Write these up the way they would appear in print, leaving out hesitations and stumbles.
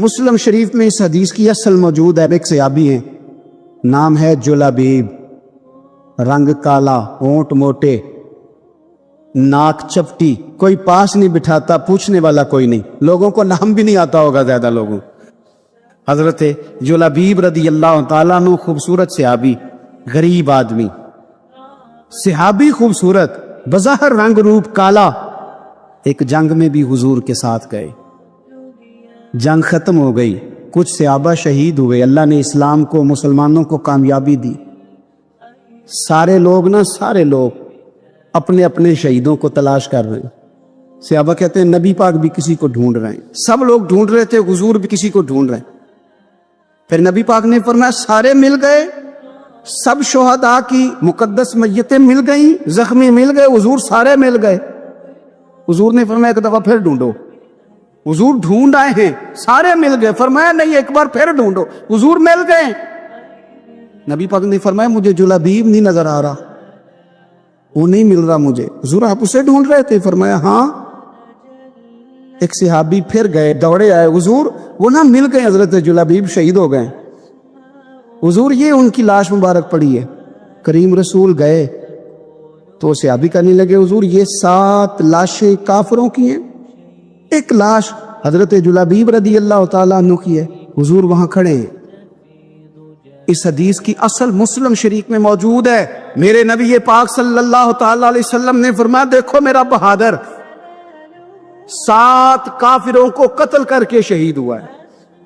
مسلم شریف میں اس حدیث کی اصل موجود ہے. ایک صحابی ہیں, نام ہے جلابیب, رنگ کالا, ہونٹ موٹے, ناک چپٹی, کوئی پاس نہیں بٹھاتا, پوچھنے والا کوئی نہیں, لوگوں کو نام بھی نہیں آتا ہوگا زیادہ لوگوں. حضرت جلابیب رضی اللہ تعالیٰ عنہ خوبصورت صحابی, غریب آدمی, صحابی خوبصورت, بظاہر رنگ روپ کالا. ایک جنگ میں بھی حضور کے ساتھ گئے, جنگ ختم ہو گئی, کچھ صحابہ شہید ہوئے, اللہ نے اسلام کو, مسلمانوں کو کامیابی دی. سارے لوگ اپنے اپنے شہیدوں کو تلاش کر رہے ہیں. صحابہ کہتے ہیں نبی پاک بھی کسی کو ڈھونڈ رہے ہیں, سب لوگ ڈھونڈ رہے تھے, حضور بھی کسی کو ڈھونڈ رہے ہیں. پھر نبی پاک نے فرمایا سارے مل گئے, سب شہداء کی مقدس میتیں مل گئیں, زخمی مل گئے, حضور سارے مل گئے. حضور نے فرمایا ایک دفعہ پھر ڈھونڈو. حضور ڈھونڈ آئے ہیں, سارے مل گئے. فرمایا نہیں, ایک بار پھر ڈھونڈو. حضور مل گئے. نبی پاک نے فرمایا مجھے جلابیب نہیں نظر آ رہا, وہ نہیں مل رہا مجھے. حضور آپ اسے ڈھونڈ رہے تھے؟ فرمایا ہاں. ایک صحابی پھر گئے, دوڑے آئے, حضور وہ نہ مل گئے, حضرت جلابیب شہید ہو گئے. حضور یہ ان کی لاش مبارک پڑی ہے. کریم رسول گئے تو صحابی کہنے لگے حضور یہ 7 لاشیں کافروں کی ہیں, ایک لاش حضرت جلابیب رضی اللہ تعالیٰ عنہ کی ہے. حضور وہاں کھڑے ہیں. اس حدیث کی اصل مسلم شریف میں موجود ہے. میرے نبی پاک صلی اللہ تعالیٰ علیہ وسلم نے فرمایا دیکھو میرا بہادر 7 کافروں کو قتل کر کے شہید ہوا ہے.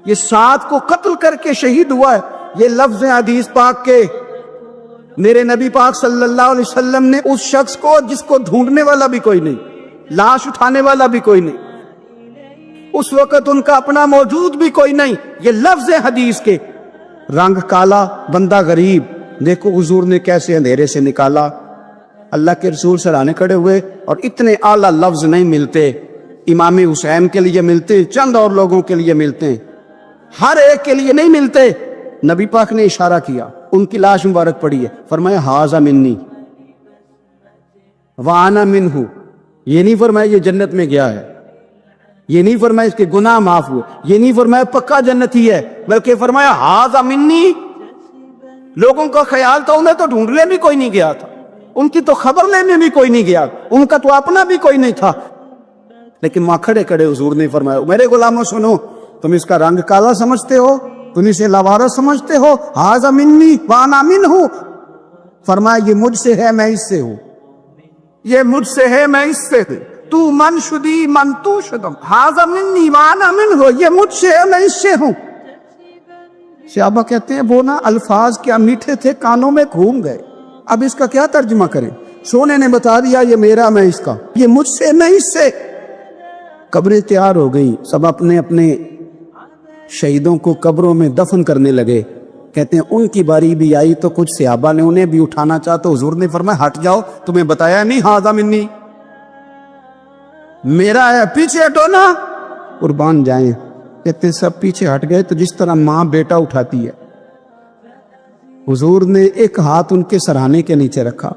یہ 7 کو قتل کر کے شہید ہوا ہے. یہ لفظ حدیث پاک کے. میرے نبی پاک صلی اللہ علیہ وسلم نے اس شخص کو جس کو ڈھونڈنے والا بھی کوئی نہیں, لاش اٹھانے والا بھی کوئی نہیں, اس وقت ان کا اپنا موجود بھی کوئی نہیں, یہ لفظ حدیث کے. رنگ کالا, بندہ غریب, دیکھو حضور نے کیسے اندھیرے سے نکالا. اللہ کے رسول سرانے کھڑے ہوئے, اور اتنے اعلیٰ لفظ نہیں ملتے. امام حسین کے لیے ملتے, چند اور لوگوں کے لیے ملتے ہیں, ہر ایک کے لیے نہیں ملتے. نبی پاک نے اشارہ کیا, ان کی لاش مبارک پڑی ہے. فرمایا ھذا منی وانا منہ. یہ نہیں فرمایا یہ جنت میں گیا ہے, یہ نہیں فرمایا اس کے گناہ معاف ہوئے, یہ نہیں فرمایا پکا جنتی ہے, بلکہ فرمایا ھذا منی. لوگوں کا خیال تھا انہیں تو ڈھونڈنے بھی کوئی نہیں گیا تھا, ان کی تو خبر لینے بھی کوئی نہیں گیا, ان کا تو اپنا بھی کوئی نہیں تھا. لیکن وہاں کھڑے کھڑے حضور نے فرمایا میرے غلاموں سنو, تم اس کا رنگ کالا سمجھتے ہو, تم اسے لاوارث سمجھتے ہو, ھذا منی وانا منہ. فرمایا یہ مجھ سے ہے میں اس سے ہوں, یہ مجھ سے ہے میں اس سے ہوں. تو من شدی من تو شدم, ھذا منی وانا منہ, یہ مجھ سے ہے میں اس سے ہوں. صحابہ کہتے ہیں وہ نا الفاظ کیا میٹھے تھے, کانوں میں گھوم گئے. اب اس کا کیا ترجمہ کریں؟ سونے نے بتا دیا یہ میرا میں اس کا, یہ مجھ سے میں اس سے. قبریں تیار ہو گئیں, سب اپنے اپنے شہیدوں کو قبروں میں دفن کرنے لگے. کہتے ہیں ان کی باری بھی آئی تو کچھ صحابہ نے انہیں بھی اٹھانا چاہا تو حضور نے فرمایا ہٹ جاؤ, تمہیں بتایا نہیں ھذا منی, میرا ہے, پیچھے ہٹو نا, قربان جائیں. کہتے ہیں سب پیچھے ہٹ گئے. تو جس طرح ماں بیٹا اٹھاتی ہے, حضور نے ایک ہاتھ ان کے سرہانے کے نیچے رکھا,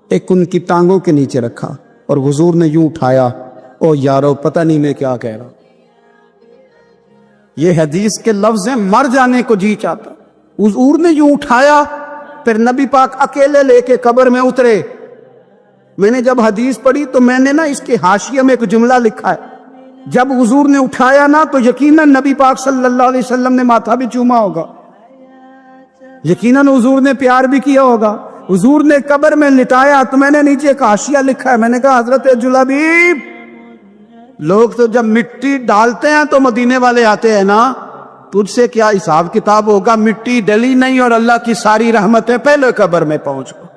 ایک ان کی ٹانگوں کے نیچے رکھا, اور حضور نے یوں اٹھایا. او یارو پتہ نہیں میں کیا کہہ رہا ہوں. یہ حدیث کے لفظ ہیں, مر جانے کو جی چاہتا. حضور نے یوں اٹھایا, پھر نبی پاک اکیلے لے کے قبر میں اترے. میں نے جب حدیث پڑھی تو میں نے نا اس کے حاشیے میں ایک جملہ لکھا ہے, جب حضور نے اٹھایا نا تو یقیناً نبی پاک صلی اللہ علیہ وسلم نے ماتھا بھی چوما ہوگا, یقیناً حضور نے پیار بھی کیا ہوگا. حضور نے قبر میں لٹایا تو میں نے نیچے ایک حاشیہ لکھا ہے, میں نے کہا حضرت جلابیب, لوگ تو جب مٹی ڈالتے ہیں تو مدینے والے آتے ہیں نا, تجھ سے کیا حساب کتاب ہوگا, مٹی ڈلی نہیں اور اللہ کی ساری رحمتیں پہلے قبر میں پہنچ گئے.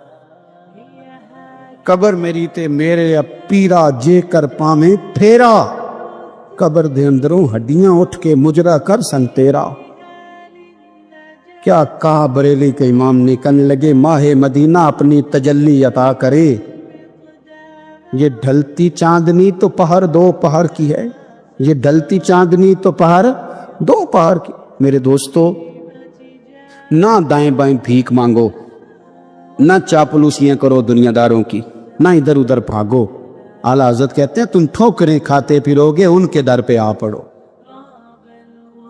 قبر میری تے میرے پیرا جے کر پامیں پھیرا, قبر دے اندروں ہڈیاں اٹھ کے مجرا کر سن تیرا. کیا کہا بریلی کے امام نے, کہنے لگے ماہ مدینہ اپنی تجلی عطا کرے. یہ ڈھلتی چاندنی تو پہر 2 پہر کی ہے, یہ ڈھلتی چاندنی تو پہر 2 پہر کی. میرے دوستو, نہ دائیں بائیں بھیک مانگو, نہ چاپلوسیاں کرو دنیا داروں کی, نہ ادھر ادھر بھاگو. اعلیٰ حضرت کہتے ہیں تم ٹھوکریں کھاتے پھرو گے, ان کے در پہ آ پڑو.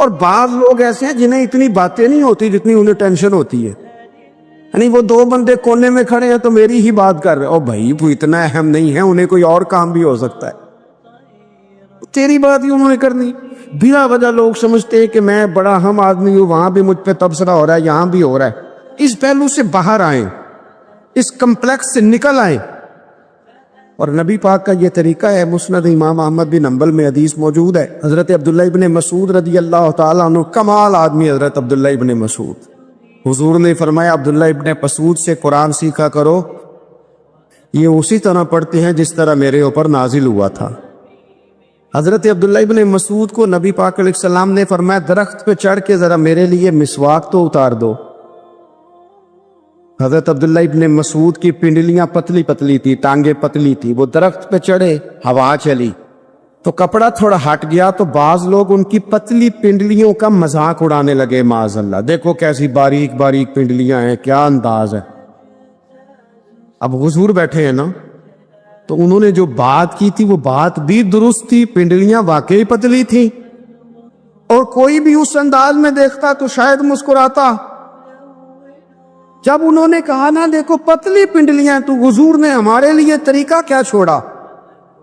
اور بعض لوگ ایسے ہیں جنہیں اتنی باتیں نہیں ہوتی جتنی انہیں ٹینشن ہوتی ہے، یعنی وہ دو بندے کونے میں کھڑے ہیں تو میری ہی بات کر رہے ہیں، اور بھائی وہ اتنا اہم نہیں ہے، انہیں کوئی اور کام بھی ہو سکتا ہے، تیری بات ہی انہوں نے کرنی۔ بلا وجہ لوگ سمجھتے ہیں کہ میں بڑا اہم آدمی ہوں، وہاں بھی مجھ پہ تبصرہ ہو رہا ہے، یہاں بھی ہو رہا ہے۔ اس پہلو سے باہر آئیں، اس کمپلیکس سے نکل آئیں۔ اور نبی پاک کا یہ طریقہ ہے، مسند امام احمد بن حنبل میں حدیث موجود ہے، حضرت عبداللہ ابن مسعود رضی اللہ تعالیٰ عنہ، کمال آدمی حضرت عبداللہ ابن مسعود، حضور نے فرمایا عبداللہ ابن مسعود سے قرآن سیکھا کرو، یہ اسی طرح پڑھتے ہیں جس طرح میرے اوپر نازل ہوا تھا۔ حضرت عبداللہ ابن مسعود کو نبی پاک علیہ السلام نے فرمایا درخت پہ چڑھ کے ذرا میرے لیے مسواک تو اتار دو۔ حضرت عبداللہ ابن مسعود کی پنڈلیاں پتلی پتلی تھی، ٹانگیں پتلی تھی، وہ درخت پہ چڑھے، ہوا چلی تو کپڑا تھوڑا ہٹ گیا تو بعض لوگ ان کی پتلی پنڈلیوں کا مذاق اڑانے لگے، معاذ اللہ، دیکھو کیسی باریک باریک پنڈلیاں ہیں، کیا انداز ہے۔ اب حضور بیٹھے ہیں نا، تو انہوں نے جو بات کی تھی وہ بات بھی درست تھی، پنڈلیاں واقعی پتلی تھی، اور کوئی بھی اس انداز میں دیکھتا تو شاید مسکراتا۔ جب انہوں نے کہا نا دیکھو پتلی پنڈلیاں، تو حضور نے ہمارے لیے طریقہ کیا چھوڑا،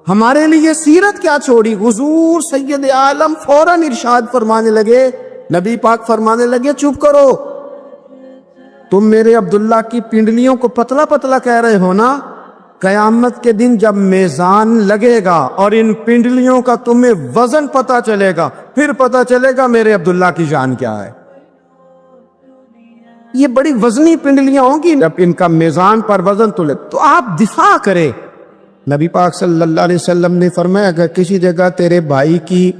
ہمارے لیے سیرت کیا چھوڑی۔ حضور سید عالم فوراً ارشاد فرمانے لگے، نبی پاک فرمانے لگے چپ کرو، تم میرے عبداللہ کی پنڈلیوں کو پتلا پتلا کہہ رہے ہو نا، قیامت کے دن جب میزان لگے گا اور ان پنڈلیوں کا تمہیں وزن پتا چلے گا، پھر پتا چلے گا میرے عبداللہ کی شان کیا ہے۔ یہ بڑی وزنی پنڈلیاں ہوں گی، جب ان کا میزان پر وزن تلے تو آپ دفاع کرے۔ نبی پاک صلی اللہ علیہ وسلم نے فرمایا اگر کسی جگہ تیرے بھائی کی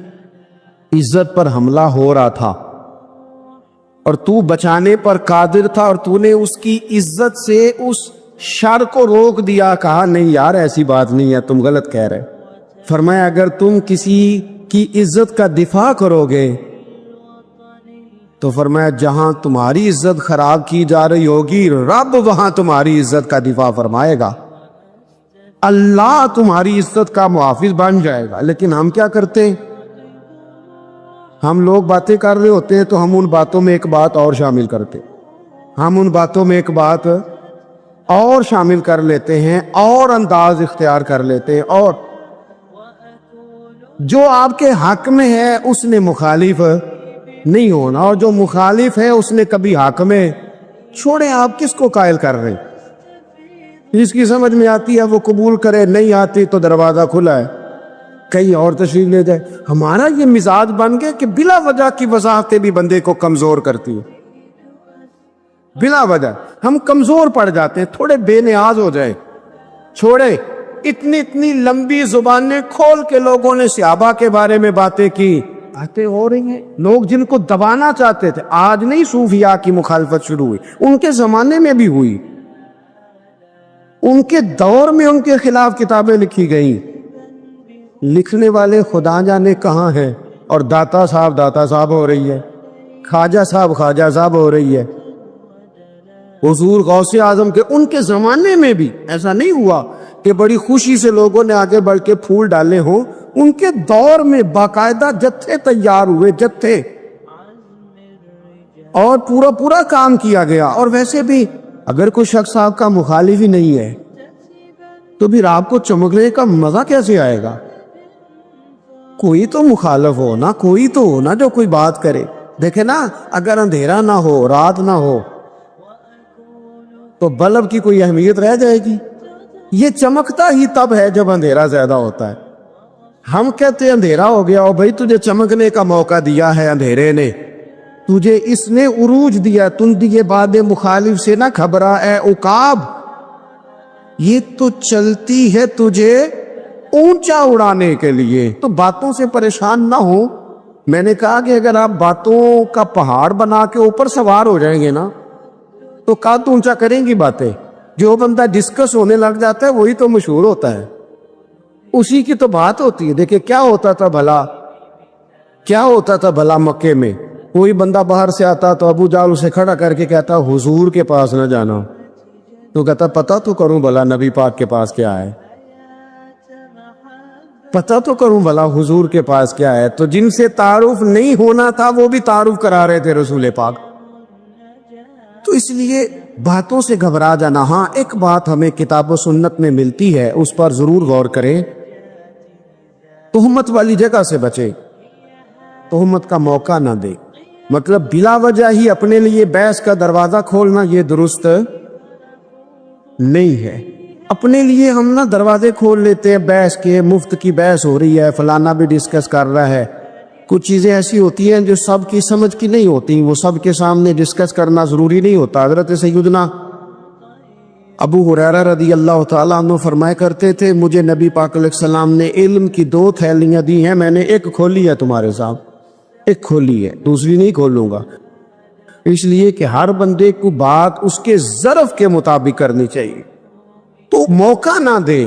عزت پر حملہ ہو رہا تھا اور تو بچانے پر قادر تھا اور تو نے اس کی عزت سے اس شر کو روک دیا، کہا نہیں یار ایسی بات نہیں ہے، تم غلط کہہ رہے، فرمایا اگر تم کسی کی عزت کا دفاع کرو گے تو فرمایا جہاں تمہاری عزت خراب کی جا رہی ہوگی رب وہاں تمہاری عزت کا دفاع فرمائے گا، اللہ تمہاری عزت کا محافظ بن جائے گا۔ لیکن ہم کیا کرتے ہیں، ہم لوگ باتیں کر رہے ہوتے ہیں تو ہم ان باتوں میں ایک بات اور شامل کرتے، ہم ان باتوں میں ایک بات اور شامل کر لیتے ہیں، اور انداز اختیار کر لیتے ہیں، اور جو آپ کے حق میں ہے اس نے مخالف نہیں ہونا، اور جو مخالف ہے اس نے کبھی حق میں چھوڑے، آپ کس کو قائل کر رہے ہیں؟ جس کی سمجھ میں آتی ہے وہ قبول کرے، نہیں آتی تو دروازہ کھلا ہے، کہیں اور تشریف لے جائے۔ ہمارا یہ مزاج بن گیا کہ بلا وجہ کی وضاحتیں بھی بندے کو کمزور کرتی ہیں، بلا وجہ ہم کمزور پڑ جاتے ہیں، تھوڑے بے نیاز ہو جائے، چھوڑے۔ اتنی لمبی زبانیں کھول کے لوگوں نے صحابہ کے بارے میں باتیں کی، باتیں ہو رہی ہیں، لوگ جن کو دبانا چاہتے تھے، آج نہیں صوفیاء کی مخالفت شروع ہوئی، ان کے زمانے میں بھی ہوئی، ان کے دور میں ان کے خلاف کتابیں لکھی گئیں، لکھنے والے خدا جانے کہاں ہیں، اور داتا صاحب ہو رہی ہے، خواجہ صاحب ہو رہی ہے۔ حضور غوث اعظم کے ان کے زمانے میں بھی ایسا نہیں ہوا کہ بڑی خوشی سے لوگوں نے آگے بڑھ کے پھول ڈالے ہوں، ان کے دور میں باقاعدہ جتھے تیار ہوئے، جتھے، اور پورا کام کیا گیا۔ اور ویسے بھی اگر کوئی شخص آپ کا مخالف ہی نہیں ہے تو پھر آپ کو چمکنے کا مزہ کیسے آئے گا؟ کوئی تو مخالف ہو نا، کوئی تو ہو نا جو کوئی بات کرے۔ دیکھیں نا، اگر اندھیرا نہ ہو، رات نہ ہو تو بلب کی کوئی اہمیت رہ جائے گی؟ یہ چمکتا ہی تب ہے جب اندھیرا زیادہ ہوتا ہے۔ ہم کہتے ہیں اندھیرا ہو گیا، اور بھائی تجھے چمکنے کا موقع دیا ہے اندھیرے نے، تجھے اس نے عروج دیا، تم دیے باد مخالف سے نہ گھبرا اے عقاب، یہ تو چلتی ہے تجھے اونچا اڑانے کے لیے، تو باتوں سے پریشان نہ ہو۔ میں نے کہا کہ اگر آپ باتوں کا پہاڑ بنا کے اوپر سوار ہو جائیں گے نا تو قد اونچا کریں گی باتیں۔ جو بندہ ڈسکس ہونے لگ جاتا ہے وہی تو مشہور ہوتا ہے، اسی کی تو بات ہوتی ہے۔ دیکھیں کیا ہوتا تھا بھلا مکے میں، کوئی بندہ باہر سے آتا تو ابو جال اسے کھڑا کر کے کہتا حضور کے پاس نہ جانا، تو کہتا پتہ تو کروں بھلا نبی پاک کے پاس کیا ہے۔ پتہ تو کروں بھلا حضور کے پاس کیا ہے. تو جن سے تعارف نہیں ہونا تھا وہ بھی تعارف کرا رہے تھے رسول پاک. تو اس لیے باتوں سے گھبرا جانا. ہاں ایک بات ہمیں کتاب و سنت میں ملتی ہے, اس پر ضرور غور کریں. تہمت والی جگہ سے بچے, تہمت کا موقع نہ دے. مطلب بلا وجہ ہی اپنے لیے بحث کا دروازہ کھولنا یہ درست نہیں ہے. اپنے لیے ہم نا دروازے کھول لیتے ہیں بحث کے, مفت کی بحث ہو رہی ہے, فلانا بھی ڈسکس کر رہا ہے. کچھ چیزیں ایسی ہوتی ہیں جو سب کی سمجھ کی نہیں ہوتی, وہ سب کے سامنے ڈسکس کرنا ضروری نہیں ہوتا. حضرت سیدنا ابو ہریرہ رضی اللہ تعالیٰ عنہ فرمایا کرتے تھے, مجھے نبی پاک علیہ السلام نے علم کی 2 تھیلیاں دی ہیں, میں نے ایک کھولی ہے تمہارے ساتھ, ایک کھولی ہے, دوسری نہیں کھولوں گا. اس لیے کہ ہر بندے کو بات اس کے ظرف کے مطابق کرنی چاہیے, تو موقع نہ دے.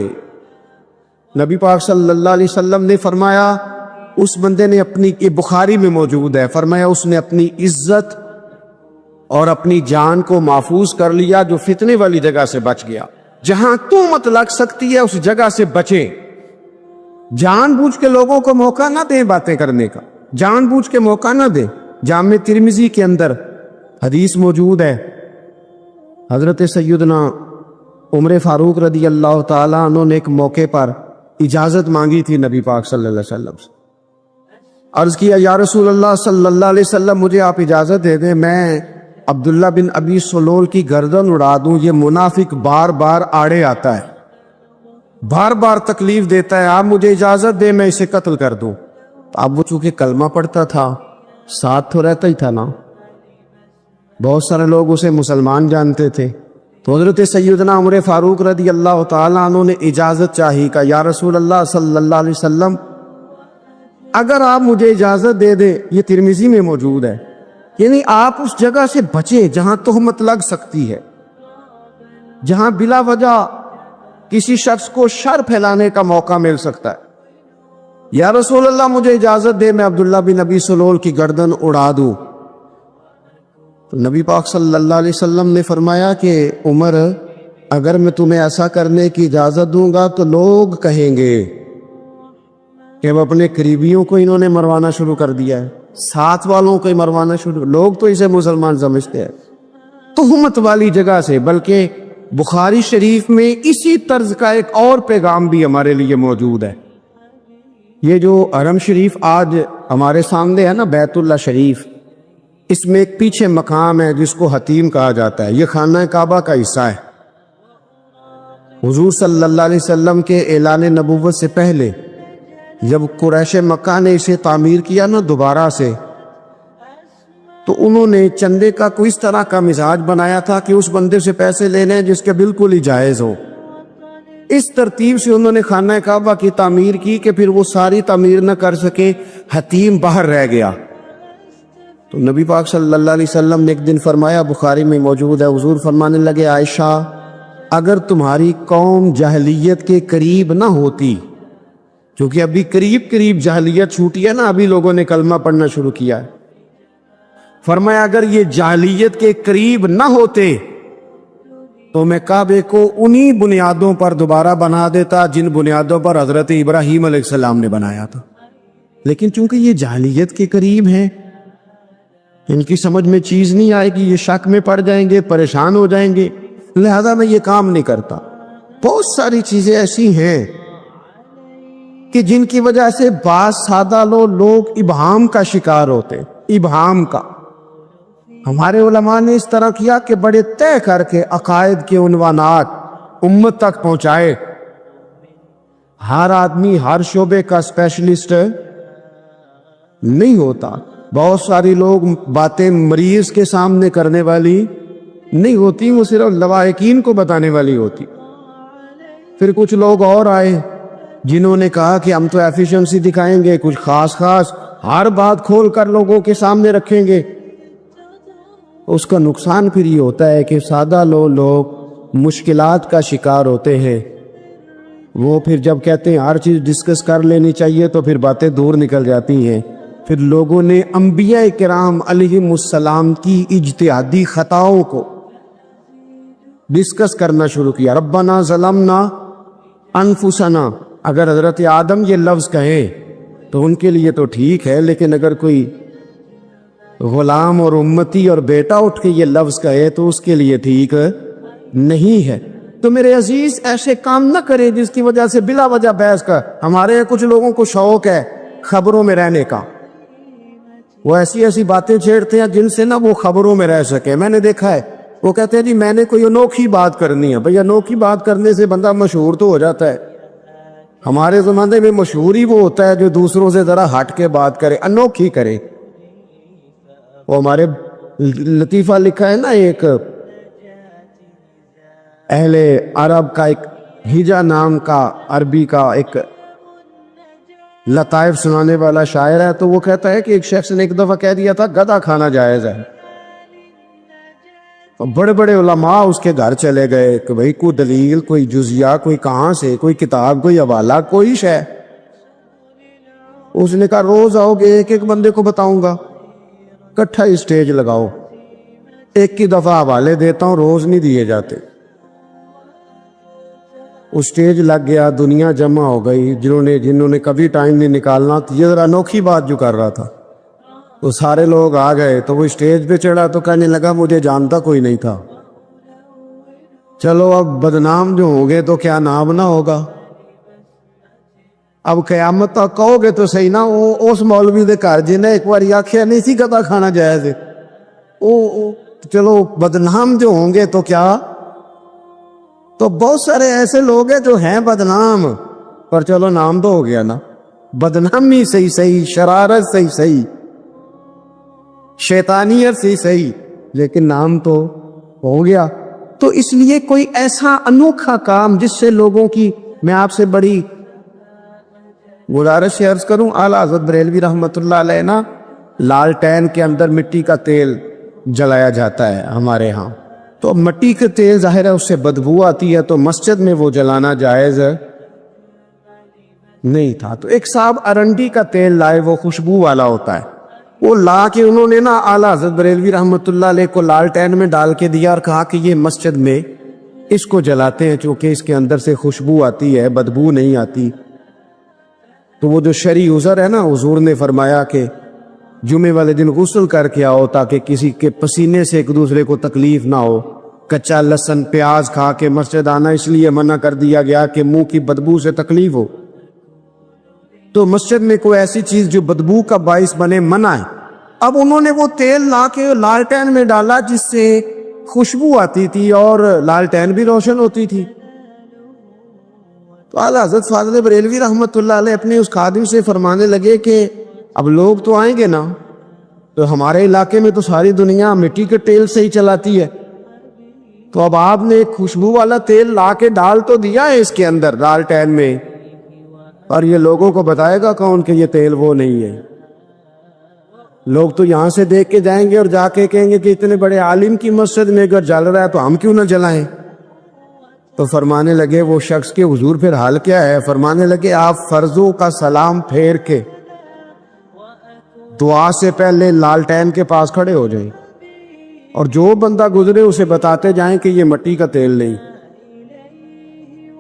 نبی پاک صلی اللہ علیہ وسلم نے فرمایا اس بندے نے اپنی, یہ بخاری میں موجود ہے, فرمایا اس نے اپنی عزت اور اپنی جان کو محفوظ کر لیا جو فتنے والی جگہ سے بچ گیا. جہاں تہمت لگ سکتی ہے اس جگہ سے بچیں. جان بوجھ کے لوگوں کو موقع نہ دیں باتیں کرنے کا, جان بوجھ کے موقع نہ دیں. جامع ترمذی کے اندر حدیث موجود ہے, حضرت سیدنا عمر فاروق رضی اللہ تعالیٰ عنہ نے ایک موقع پر اجازت مانگی تھی نبی پاک صلی اللہ علیہ وسلم سے. عرض کیا یا رسول اللہ صلی اللہ علیہ وسلم مجھے آپ اجازت دے دیں, میں عبداللہ بن ابی سلول کی گردن اڑا دوں, یہ منافق بار بار آڑے آتا ہے, بار بار تکلیف دیتا ہے, آپ مجھے اجازت دیں میں اسے قتل کر دوں. اب وہ چونکہ کلمہ پڑھتا تھا, ساتھ تو رہتا ہی تھا نا, بہت سارے لوگ اسے مسلمان جانتے تھے. تو حضرت سیدنا عمر فاروق رضی اللہ تعالیٰ عنہ نے اجازت چاہی, کہ یا رسول اللہ صلی اللہ علیہ وسلم اگر آپ مجھے اجازت دے دیں, یہ ترمذی میں موجود ہے, یعنی آپ اس جگہ سے بچیں جہاں تہمت لگ سکتی ہے, جہاں بلا وجہ کسی شخص کو شر پھیلانے کا موقع مل سکتا ہے. یا رسول اللہ مجھے اجازت دے میں عبداللہ بن ابی سلول کی گردن اڑا دوں. تو نبی پاک صلی اللہ علیہ وسلم نے فرمایا کہ عمر اگر میں تمہیں ایسا کرنے کی اجازت دوں گا تو لوگ کہیں گے کہ وہ اپنے قریبیوں کو انہوں نے مروانا شروع کر دیا ہے, ساتھ والوں کو ہی مروانا شروع, لوگ تو اسے مسلمان سمجھتے ہیں. تہمت والی جگہ سے. بلکہ بخاری شریف میں اسی طرز کا ایک اور پیغام بھی ہمارے لیے موجود ہے. یہ جو حرم شریف آج ہمارے سامنے ہے نا, بیت اللہ شریف, اس میں ایک پیچھے مقام ہے جس کو حتیم کہا جاتا ہے, یہ خانہ کعبہ کا حصہ ہے. حضور صلی اللہ علیہ وسلم کے اعلان نبوت سے پہلے جب قریش مکہ نے اسے تعمیر کیا نا دوبارہ سے, تو انہوں نے چندے کا کوئی اس طرح کا مزاج بنایا تھا کہ اس بندے سے پیسے لے لیں جس کے بالکل ہی جائز ہو. اس ترتیب سے انہوں نے خانہ کعبہ کی تعمیر کی کہ پھر وہ ساری تعمیر نہ کر سکے, حتیم باہر رہ گیا. تو نبی پاک صلی اللہ علیہ وسلم نے ایک دن فرمایا, بخاری میں موجود ہے, حضور فرمانے لگے عائشہ اگر تمہاری قوم جاہلیت کے قریب نہ ہوتی, کیونکہ ابھی قریب جاہلیت چھوٹی ہے نا, ابھی لوگوں نے کلمہ پڑھنا شروع کیا ہے, فرمایا اگر یہ جاہلیت کے قریب نہ ہوتے تو میں کعبے کو انہی بنیادوں پر دوبارہ بنا دیتا جن بنیادوں پر حضرت ابراہیم علیہ السلام نے بنایا تھا. لیکن چونکہ یہ جاہلیت کے قریب ہیں, ان کی سمجھ میں چیز نہیں آئے گی, یہ شک میں پڑ جائیں گے, پریشان ہو جائیں گے, لہذا میں یہ کام نہیں کرتا. بہت ساری چیزیں ایسی ہیں کہ جن کی وجہ سے بعض سادہ لوگ ابہام کا شکار ہوتے, ابہام کا. ہمارے علماء نے اس طرح کیا کہ بڑے طے کر کے عقائد کے عنوانات امت تک پہنچائے. ہر آدمی ہر شعبے کا اسپیشلسٹ نہیں ہوتا. بہت ساری لوگ باتیں مریض کے سامنے کرنے والی نہیں ہوتی, وہ صرف لواحقین کو بتانے والی ہوتی. پھر کچھ لوگ اور آئے جنہوں نے کہا کہ ہم تو ایفیشنسی دکھائیں گے, کچھ خاص ہر بات کھول کر لوگوں کے سامنے رکھیں گے. اس کا نقصان پھر یہ ہوتا ہے کہ سادہ لوگ مشکلات کا شکار ہوتے ہیں. وہ پھر جب کہتے ہیں ہر چیز ڈسکس کر لینی چاہیے تو پھر باتیں دور نکل جاتی ہیں. پھر لوگوں نے انبیاء کرام علیہم السلام کی اجتہادی خطاؤں کو ڈسکس کرنا شروع کیا. ربنا ظلمنا انفسنا اگر حضرت آدم یہ لفظ کہیں تو ان کے لیے تو ٹھیک ہے، لیکن اگر کوئی غلام اور امتی اور بیٹا اٹھ کے یہ لفظ کہے تو اس کے لیے ٹھیک نہیں ہے۔ تو میرے عزیز ایسے کام نہ کریں جس کی وجہ سے بلا وجہ بحث کا۔ ہمارے یہاں کچھ لوگوں کو شوق ہے خبروں میں رہنے کا، وہ ایسی ایسی باتیں چھیڑتے ہیں جن سے نہ وہ خبروں میں رہ سکے۔ میں نے دیکھا ہے وہ کہتے ہیں جی میں نے کوئی انوکھی بات کرنی ہے۔ بھئی انوکھی بات کرنے سے بندہ مشہور تو ہو جاتا ہے۔ ہمارے زمانے میں مشہور ہی وہ ہوتا ہے جو دوسروں سے ذرا ہٹ کے بات کرے، انوکھی کرے۔ وہ ہمارے لطیفہ لکھا ہے نا، ایک اہل عرب کا، ایک ہجا نام کا عربی کا ایک لطائف سنانے والا شاعر ہے، تو وہ کہتا ہے کہ ایک شخص نے ایک دفعہ کہہ دیا تھا گدھا کھانا جائز ہے۔ بڑے بڑے علماء اس کے گھر چلے گئے کہ بھئی کوئی دلیل، کوئی جزیہ، کوئی کہاں سے، کوئی کتاب، کوئی حوالہ، کوئی شے۔ اس نے کہا روز آؤ گے ایک ایک بندے کو بتاؤں گا، کٹھا اسٹیج لگاؤ، ایک کی دفعہ حوالے دیتا ہوں، روز نہیں دیے جاتے۔ اسٹیج لگ گیا، دنیا جمع ہو گئی، جنہوں نے کبھی ٹائم نہیں نکالنا، یہ ذرا انوکھی بات جو کر رہا تھا، وہ سارے لوگ آ گئے۔ تو وہ اسٹیج پہ چڑھا تو کہنے لگا مجھے جانتا کوئی نہیں تھا۔ چلو اب بدنام جو ہوں گے تو کیا نام نہ ہوگا، اب قیامت تک کہو گے تو صحیح نا، اس مولوی دے گھر جنہیں ایک بار آخیا نہیں سی گدھا کھانا جائز ہے، چلو بدنام جو ہوں گے تو کیا۔ تو بہت سارے ایسے لوگ ہیں جو ہیں بدنام، پر چلو نام تو ہو گیا نا، بدنامی صحیح، شرارت صحیح، شیطانیت صحیح، لیکن نام تو ہو گیا۔ تو اس لیے کوئی ایسا انوکھا کام جس سے لوگوں کی، میں آپ سے بڑی گزارش عرض کروں، اعلیٰ حضرت بریلوی رحمۃ اللہ علیہ نا لالٹین کے اندر مٹی کا تیل جلایا جاتا ہے ہمارے ہاں، تو مٹی کے تیل ظاہر ہے اس سے بدبو آتی ہے، تو مسجد میں وہ جلانا جائز نہیں تھا۔ تو ایک صاحب ارنڈی کا تیل لائے، وہ خوشبو والا ہوتا ہے، وہ لا کے انہوں نے نا اعلیٰ حضرت بریلوی رحمۃ اللہ علیہ کو لالٹین میں ڈال کے دیا اور کہا کہ یہ مسجد میں اس کو جلاتے ہیں چونکہ اس کے اندر سے خوشبو آتی ہے، بدبو نہیں آتی۔ تو وہ جو شرعی عذر ہے نا، حضور نے فرمایا کہ جمعے والے دن غسل کر کے آؤ تاکہ کسی کے پسینے سے ایک دوسرے کو تکلیف نہ ہو۔ کچا لہسن پیاز کھا کے مسجد آنا اس لیے منع کر دیا گیا کہ منہ کی بدبو سے تکلیف ہو، تو مسجد میں کوئی ایسی چیز جو بدبو کا باعث بنے منع ہے۔ اب انہوں نے وہ تیل لا کے لالٹین میں ڈالا جس سے خوشبو آتی تھی اور لالٹین بھی روشن ہوتی تھی۔ تو اعلیٰ حضرت فاضل بریلوی رحمۃ اللہ علیہ اپنے اس خادم سے فرمانے لگے کہ اب لوگ تو آئیں گے نا، تو ہمارے علاقے میں تو ساری دنیا مٹی کے تیل سے ہی چلاتی ہے، تو اب آپ نے ایک خوشبو والا تیل لا کے ڈال تو دیا ہے اس کے اندر لالٹین میں، اور یہ لوگوں کو بتائے گا کون کہ یہ تیل وہ نہیں ہے؟ لوگ تو یہاں سے دیکھ کے جائیں گے اور جا کے کہیں گے کہ اتنے بڑے عالم کی مسجد میں اگر جل رہا ہے تو ہم کیوں نہ جلائیں؟ تو فرمانے لگے وہ شخص کے حضور پھر حال کیا ہے؟ فرمانے لگے آپ فرضوں کا سلام پھیر کے دعا سے پہلے لالٹین کے پاس کھڑے ہو جائیں، اور جو بندہ گزرے اسے بتاتے جائیں کہ یہ مٹی کا تیل نہیں،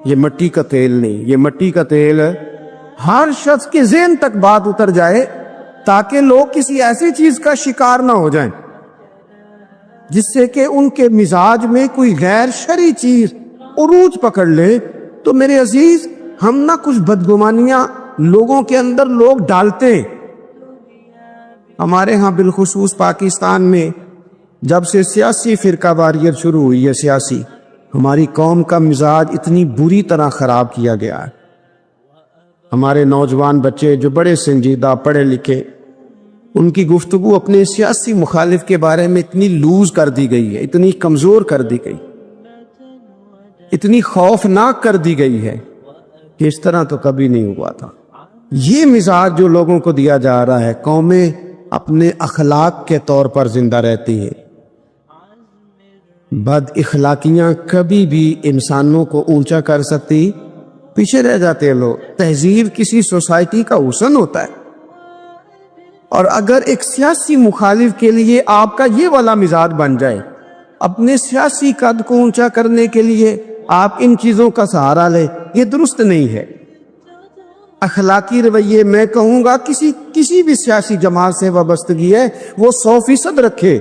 یہ مٹی کا تیل نہیں، یہ مٹی کا تیل ہے۔ ہر شخص کے ذہن تک بات اتر جائے تاکہ لوگ کسی ایسی چیز کا شکار نہ ہو جائیں جس سے کہ ان کے مزاج میں کوئی غیر شرعی چیز عروج پکڑ لے۔ تو میرے عزیز ہم نہ کچھ بدگمانیاں لوگوں کے اندر لوگ ڈالتے ہیں۔ ہمارے ہاں بالخصوص پاکستان میں جب سے سیاسی فرقہ واریت شروع ہوئی ہے، سیاسی، ہماری قوم کا مزاج اتنی بری طرح خراب کیا گیا ہے۔ ہمارے نوجوان بچے جو بڑے سنجیدہ پڑھے لکھے، ان کی گفتگو اپنے سیاسی مخالف کے بارے میں اتنی لوز کر دی گئی ہے، اتنی کمزور کر دی گئی، اتنی خوفناک کر دی گئی ہے کہ اس طرح تو کبھی نہیں ہوا تھا۔ یہ مزاج جو لوگوں کو دیا جا رہا ہے، قومیں اپنے اخلاق کے طور پر زندہ رہتی ہیں۔ بد اخلاقیاں کبھی بھی انسانوں کو اونچا کر سکتی، پیچھے رہ جاتے ہیں لوگ۔ تہذیب کسی سوسائٹی کا حسن ہوتا ہے، اور اگر ایک سیاسی مخالف کے لیے آپ کا یہ والا مزاج بن جائے، اپنے سیاسی قد کو اونچا کرنے کے لیے آپ ان چیزوں کا سہارا لیں، یہ درست نہیں ہے۔ اخلاقی رویے میں کہوں گا کسی بھی سیاسی جماعت سے وابستگی ہے وہ 100% رکھے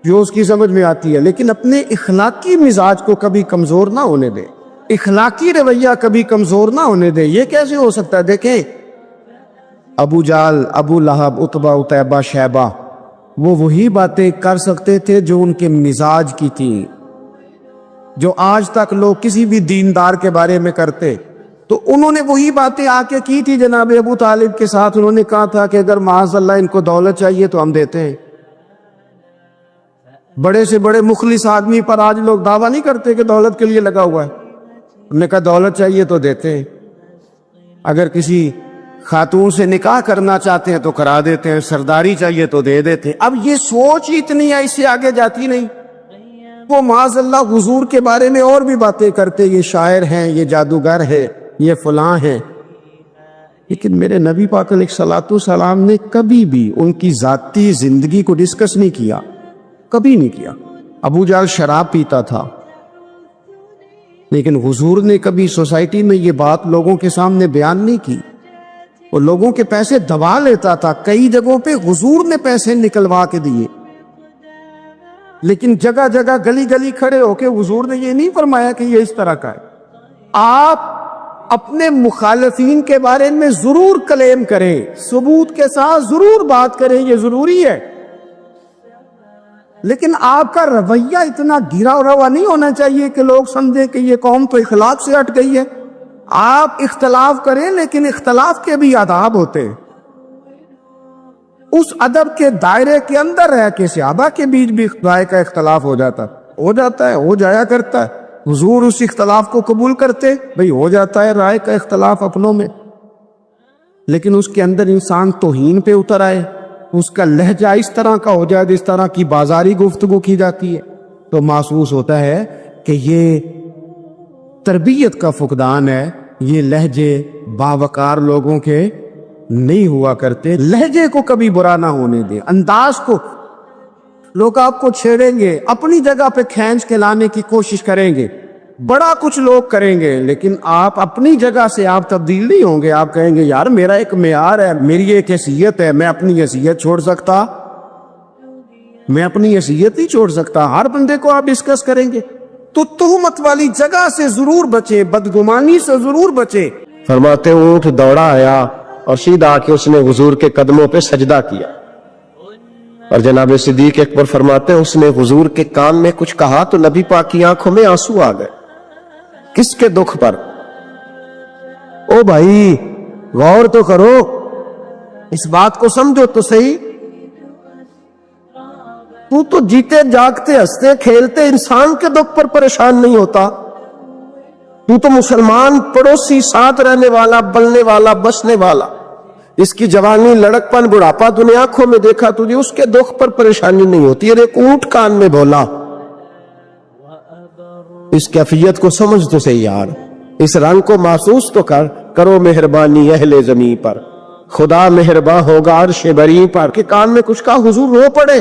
جو اس کی سمجھ میں آتی ہے، لیکن اپنے اخلاقی مزاج کو کبھی کمزور نہ ہونے دے، اخلاقی رویہ کبھی کمزور نہ ہونے دے۔ یہ کیسے ہو سکتا ہے؟ دیکھیں ابو جہل، ابو لہب، عتبہ، عتیبہ، شیبہ، وہ وہی باتیں کر سکتے تھے جو ان کے مزاج کی تھیں، جو آج تک لوگ کسی بھی دیندار کے بارے میں کرتے، تو انہوں نے وہی باتیں آ کے کی تھی جناب ابو طالب کے ساتھ۔ انہوں نے کہا تھا کہ اگر معاذ اللہ ان کو دولت چاہیے تو ہم دیتے ہیں۔ بڑے سے بڑے مخلص آدمی پر آج لوگ دعویٰ نہیں کرتے کہ دولت کے لیے لگا ہوا ہے، ہم نے کہا دولت چاہیے تو دیتے ہیں، اگر کسی خاتون سے نکاح کرنا چاہتے ہیں تو کرا دیتے ہیں، سرداری چاہیے تو دے دیتے ہیں۔ اب یہ سوچ ہی اتنی ہے، اس سے آگے جاتی نہیں۔ وہ معاذ اللہ حضور کے بارے میں اور بھی باتیں کرتے، یہ شاعر ہیں، یہ جادوگر ہے، یہ فلاں ہیں، لیکن میرے نبی پاک علیہ الصلوۃ والسلام نے کبھی بھی ان کی ذاتی زندگی کو ڈسکس نہیں کیا، کبھی نہیں کیا۔ ابو جہل شراب پیتا تھا، لیکن حضور نے کبھی سوسائٹی میں یہ بات لوگوں کے سامنے بیان نہیں کی۔ وہ لوگوں کے پیسے دبا لیتا تھا، کئی جگہوں پہ حضور نے پیسے نکلوا کے دیے، لیکن جگہ جگہ گلی گلی کھڑے ہو کے حضور نے یہ نہیں فرمایا کہ یہ اس طرح کا ہے۔ آپ اپنے مخالفین کے بارے میں ضرور کلیم کریں، ثبوت کے ساتھ ضرور بات کریں، یہ ضروری ہے، لیکن آپ کا رویہ اتنا گرا ہوا نہیں ہونا چاہیے کہ لوگ سمجھیں کہ یہ قوم تو اخلاق سے ہٹ گئی ہے۔ آپ اختلاف کریں، لیکن اختلاف کے بھی آداب ہوتے ہیں، اس ادب کے دائرے کے اندر رہ کے صحابہ کے بیچ بھی رائے کا اختلاف ہو جاتا ہے، ہو جایا کرتا ہے۔ حضور اس اختلاف کو قبول کرتے، بھئی ہو جاتا ہے رائے کا اختلاف اپنوں میں، لیکن اس کے اندر انسان توہین پہ اتر آئے، اس کا لہجہ اس طرح کا ہو جائے جس طرح کی بازاری گفتگو کی جاتی ہے، تو محسوس ہوتا ہے کہ یہ تربیت کا فقدان ہے، یہ لہجے باوقار لوگوں کے نہیں ہوا کرتے۔ لہجے کو کبھی برا نہ ہونے دیں، انداز کو۔ لوگ آپ کو چھیڑیں گے، اپنی جگہ پہ کھینچ کے لانے کی کوشش کریں گے، بڑا کچھ لوگ کریں گے، لیکن آپ اپنی جگہ سے آپ تبدیل نہیں ہوں گے۔ آپ کہیں گے یار میرا ایک معیار ہے، میری ایک حیثیت ہے، میں اپنی حیثیت چھوڑ سکتا؟ میں اپنی حیثیت نہیں چھوڑ سکتا۔ ہر بندے کو آپ ڈسکس کریں گے، تو تہمت والی جگہ سے ضرور بچیں، بدگمانی سے ضرور بچیں۔ فرماتے اونٹ دوڑا آیا اور سیدھا آ کے اس نے حضور کے قدموں پہ سجدہ کیا، اور جناب صدیق اکبر فرماتے ہیں اس نے حضور کے کان میں کچھ کہا تو نبی پاک کی آنکھوں میں آنسو آ گئے۔ کس کے دکھ پر؟ او بھائی غور تو کرو، اس بات کو سمجھو تو صحیح۔ تو جیتے جاگتے ہنستے کھیلتے انسان کے دکھ پر پریشان نہیں ہوتا؟ تو مسلمان پڑوسی ساتھ رہنے والا، بلنے والا، بسنے والا، اس کی جوانی، لڑک پن، بڑھاپا دنیا آنکھوں میں دیکھا، تجھے اس کے دکھ پر پریشانی نہیں ہوتی؟ اور ایک اونٹ کان میں بولا، اس کیفیت کو سمجھ تو صحیح یار، اس رنگ کو محسوس تو کرو مہربانی اہل زمین پر، خدا مہرباں ہوگا عرش بری پر۔ کہ کان میں کچھ کہا، حضور رو پڑے۔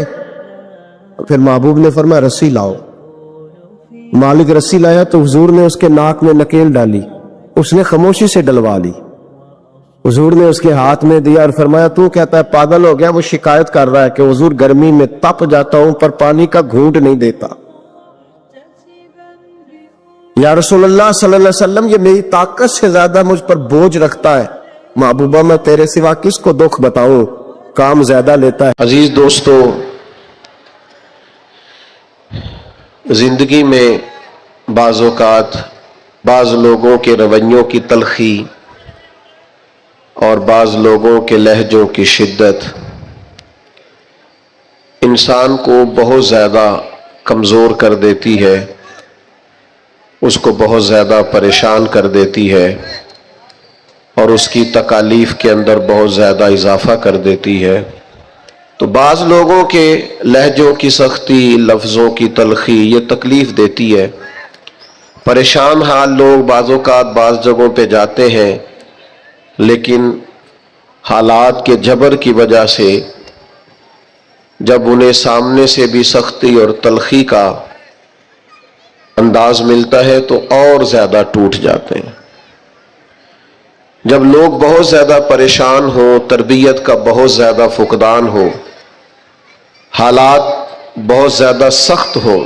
پھر محبوب نے فرمایا رسی لاؤ۔ مالک رسی لایا تو حضور نے اس کے ناک میں نکیل ڈالی، اس نے خاموشی سے ڈلوا لی۔ حضور نے اس کے ہاتھ میں دیا اور فرمایا تو کہتا ہے پاگل ہو گیا؟ وہ شکایت کر رہا ہے کہ حضور گرمی میں تپ جاتا ہوں پر پانی کا گھونٹ نہیں دیتا۔ یا رسول اللہ صلی اللہ علیہ وسلم یہ میری طاقت سے زیادہ مجھ پر بوجھ رکھتا ہے، محبوبہ میں تیرے سوا کس کو دکھ بتاؤں، کام زیادہ لیتا ہے۔ عزیز دوستو، زندگی میں بعض اوقات بعض لوگوں کے رویوں کی تلخی اور بعض لوگوں کے لہجوں کی شدت انسان کو بہت زیادہ کمزور کر دیتی ہے، اس کو بہت زیادہ پریشان کر دیتی ہے، اور اس کی تکالیف کے اندر بہت زیادہ اضافہ کر دیتی ہے۔ تو بعض لوگوں کے لہجوں کی سختی، لفظوں کی تلخی یہ تکلیف دیتی ہے۔ پریشان حال لوگ بعض اوقات بعض جگہوں پہ جاتے ہیں، لیکن حالات کے جبر کی وجہ سے جب انہیں سامنے سے بھی سختی اور تلخی کا انداز ملتا ہے تو اور زیادہ ٹوٹ جاتے ہیں۔ جب لوگ بہت زیادہ پریشان ہوں، تربیت کا بہت زیادہ فقدان ہو، حالات بہت زیادہ سخت ہو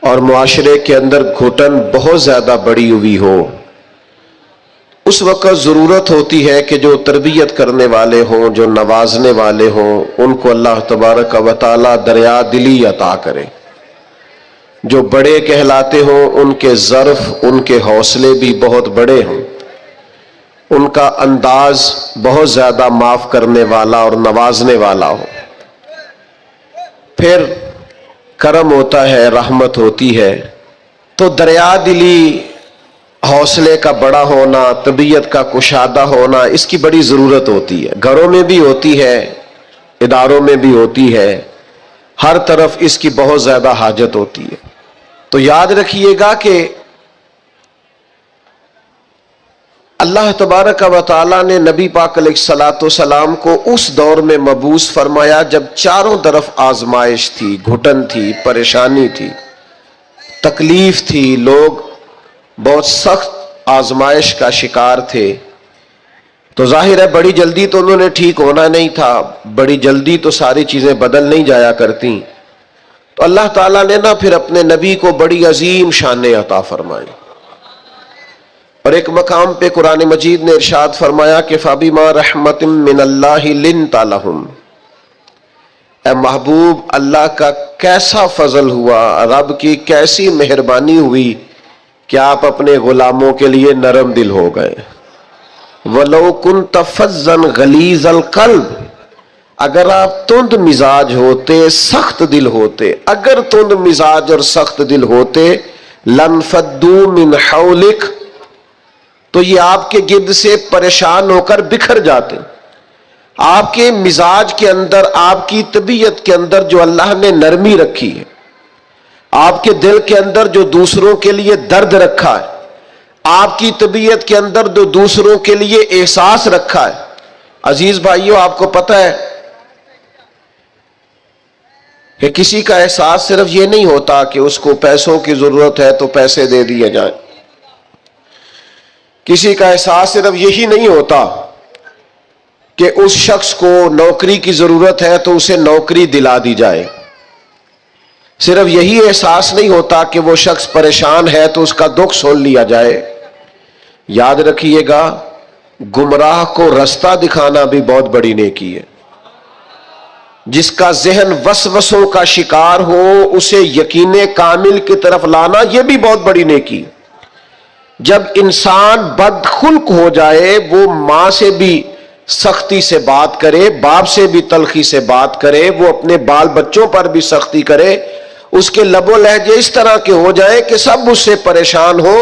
اور معاشرے کے اندر گھٹن بہت زیادہ بڑی ہوئی ہو، اس وقت ضرورت ہوتی ہے کہ جو تربیت کرنے والے ہوں، جو نوازنے والے ہوں، ان کو اللہ تبارک و تعالی دریا دلی عطا کرے۔ جو بڑے کہلاتے ہوں ان کے ظرف، ان کے حوصلے بھی بہت بڑے ہوں، ان کا انداز بہت زیادہ معاف کرنے والا اور نوازنے والا ہو، پھر کرم ہوتا ہے، رحمت ہوتی ہے۔ تو دریا دلی، حوصلے کا بڑا ہونا، طبیعت کا کشادہ ہونا، اس کی بڑی ضرورت ہوتی ہے۔ گھروں میں بھی ہوتی ہے، اداروں میں بھی ہوتی ہے، ہر طرف اس کی بہت زیادہ حاجت ہوتی ہے۔ تو یاد رکھیے گا کہ اللہ تبارک و تعالیٰ نے نبی پاک علیہ الصلاۃ والسلام کو اس دور میں مبعوث فرمایا جب چاروں طرف آزمائش تھی، گھٹن تھی، پریشانی تھی، تکلیف تھی، لوگ بہت سخت آزمائش کا شکار تھے۔ تو ظاہر ہے بڑی جلدی تو انہوں نے ٹھیک ہونا نہیں تھا، بڑی جلدی تو ساری چیزیں بدل نہیں جایا کرتی۔ تو اللہ تعالیٰ نے پھر اپنے نبی کو بڑی عظیم شانیں عطا فرمائی، اور ایک مقام پہ قرآن مجید نے ارشاد فرمایا کہ فَبِمَا رَحْمَةٍ مِّنَ اللَّهِ لِنْتَ لَهُمْ، اے محبوب اللہ کا کیسا فضل ہوا، رب کی کیسی مہربانی ہوئی کہ آپ اپنے غلاموں کے لیے نرم دل ہو گئے۔ وَلَوْ كُنْتَ فَظًّا غَلِيظَ الْقَلْبِ، اگر آپ تند مزاج ہوتے، سخت دل ہوتے، اگر تند مزاج اور سخت دل ہوتے، لَانْفَضُّوا مِنْ حَوْلِكَ، تو یہ آپ کے گرد سے پریشان ہو کر بکھر جاتے۔ آپ کے مزاج کے اندر، آپ کی طبیعت کے اندر جو اللہ نے نرمی رکھی ہے، آپ کے دل کے اندر جو دوسروں کے لیے درد رکھا ہے، آپ کی طبیعت کے اندر جو دوسروں کے لیے احساس رکھا ہے، عزیز بھائیوں آپ کو پتہ ہے کہ کسی کا احساس صرف یہ نہیں ہوتا کہ اس کو پیسوں کی ضرورت ہے تو پیسے دے دیے جائیں، کسی کا احساس صرف یہی نہیں ہوتا کہ اس شخص کو نوکری کی ضرورت ہے تو اسے نوکری دلا دی جائے، صرف یہی احساس نہیں ہوتا کہ وہ شخص پریشان ہے تو اس کا دکھ سن لیا جائے۔ یاد رکھیے گا گمراہ کو رستہ دکھانا بھی بہت بڑی نیکی ہے۔ جس کا ذہن وسوسوں کا شکار ہو اسے یقین کامل کی طرف لانا یہ بھی بہت بڑی نیکی ہے۔ جب انسان بدخلق ہو جائے، وہ ماں سے بھی سختی سے بات کرے، باپ سے بھی تلخی سے بات کرے، وہ اپنے بال بچوں پر بھی سختی کرے، اس کے لب و لہجے اس طرح کے ہو جائے کہ سب اس سے پریشان ہو،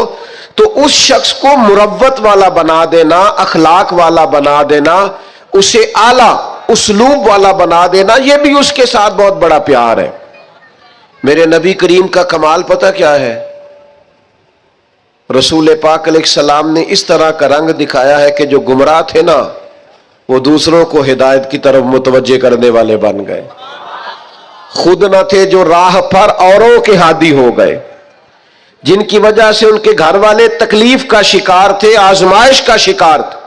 تو اس شخص کو مروت والا بنا دینا، اخلاق والا بنا دینا، اسے اعلیٰ اسلوب والا بنا دینا، یہ بھی اس کے ساتھ بہت بڑا پیار ہے۔ میرے نبی کریم کا کمال پتہ کیا ہے؟ رسول پاک علیہ السلام نے اس طرح کا رنگ دکھایا ہے کہ جو گمراہ تھے نا، وہ دوسروں کو ہدایت کی طرف متوجہ کرنے والے بن گئے، خود نہ تھے جو راہ پر اوروں کے ہادی ہو گئے، جن کی وجہ سے ان کے گھر والے تکلیف کا شکار تھے، آزمائش کا شکار تھے،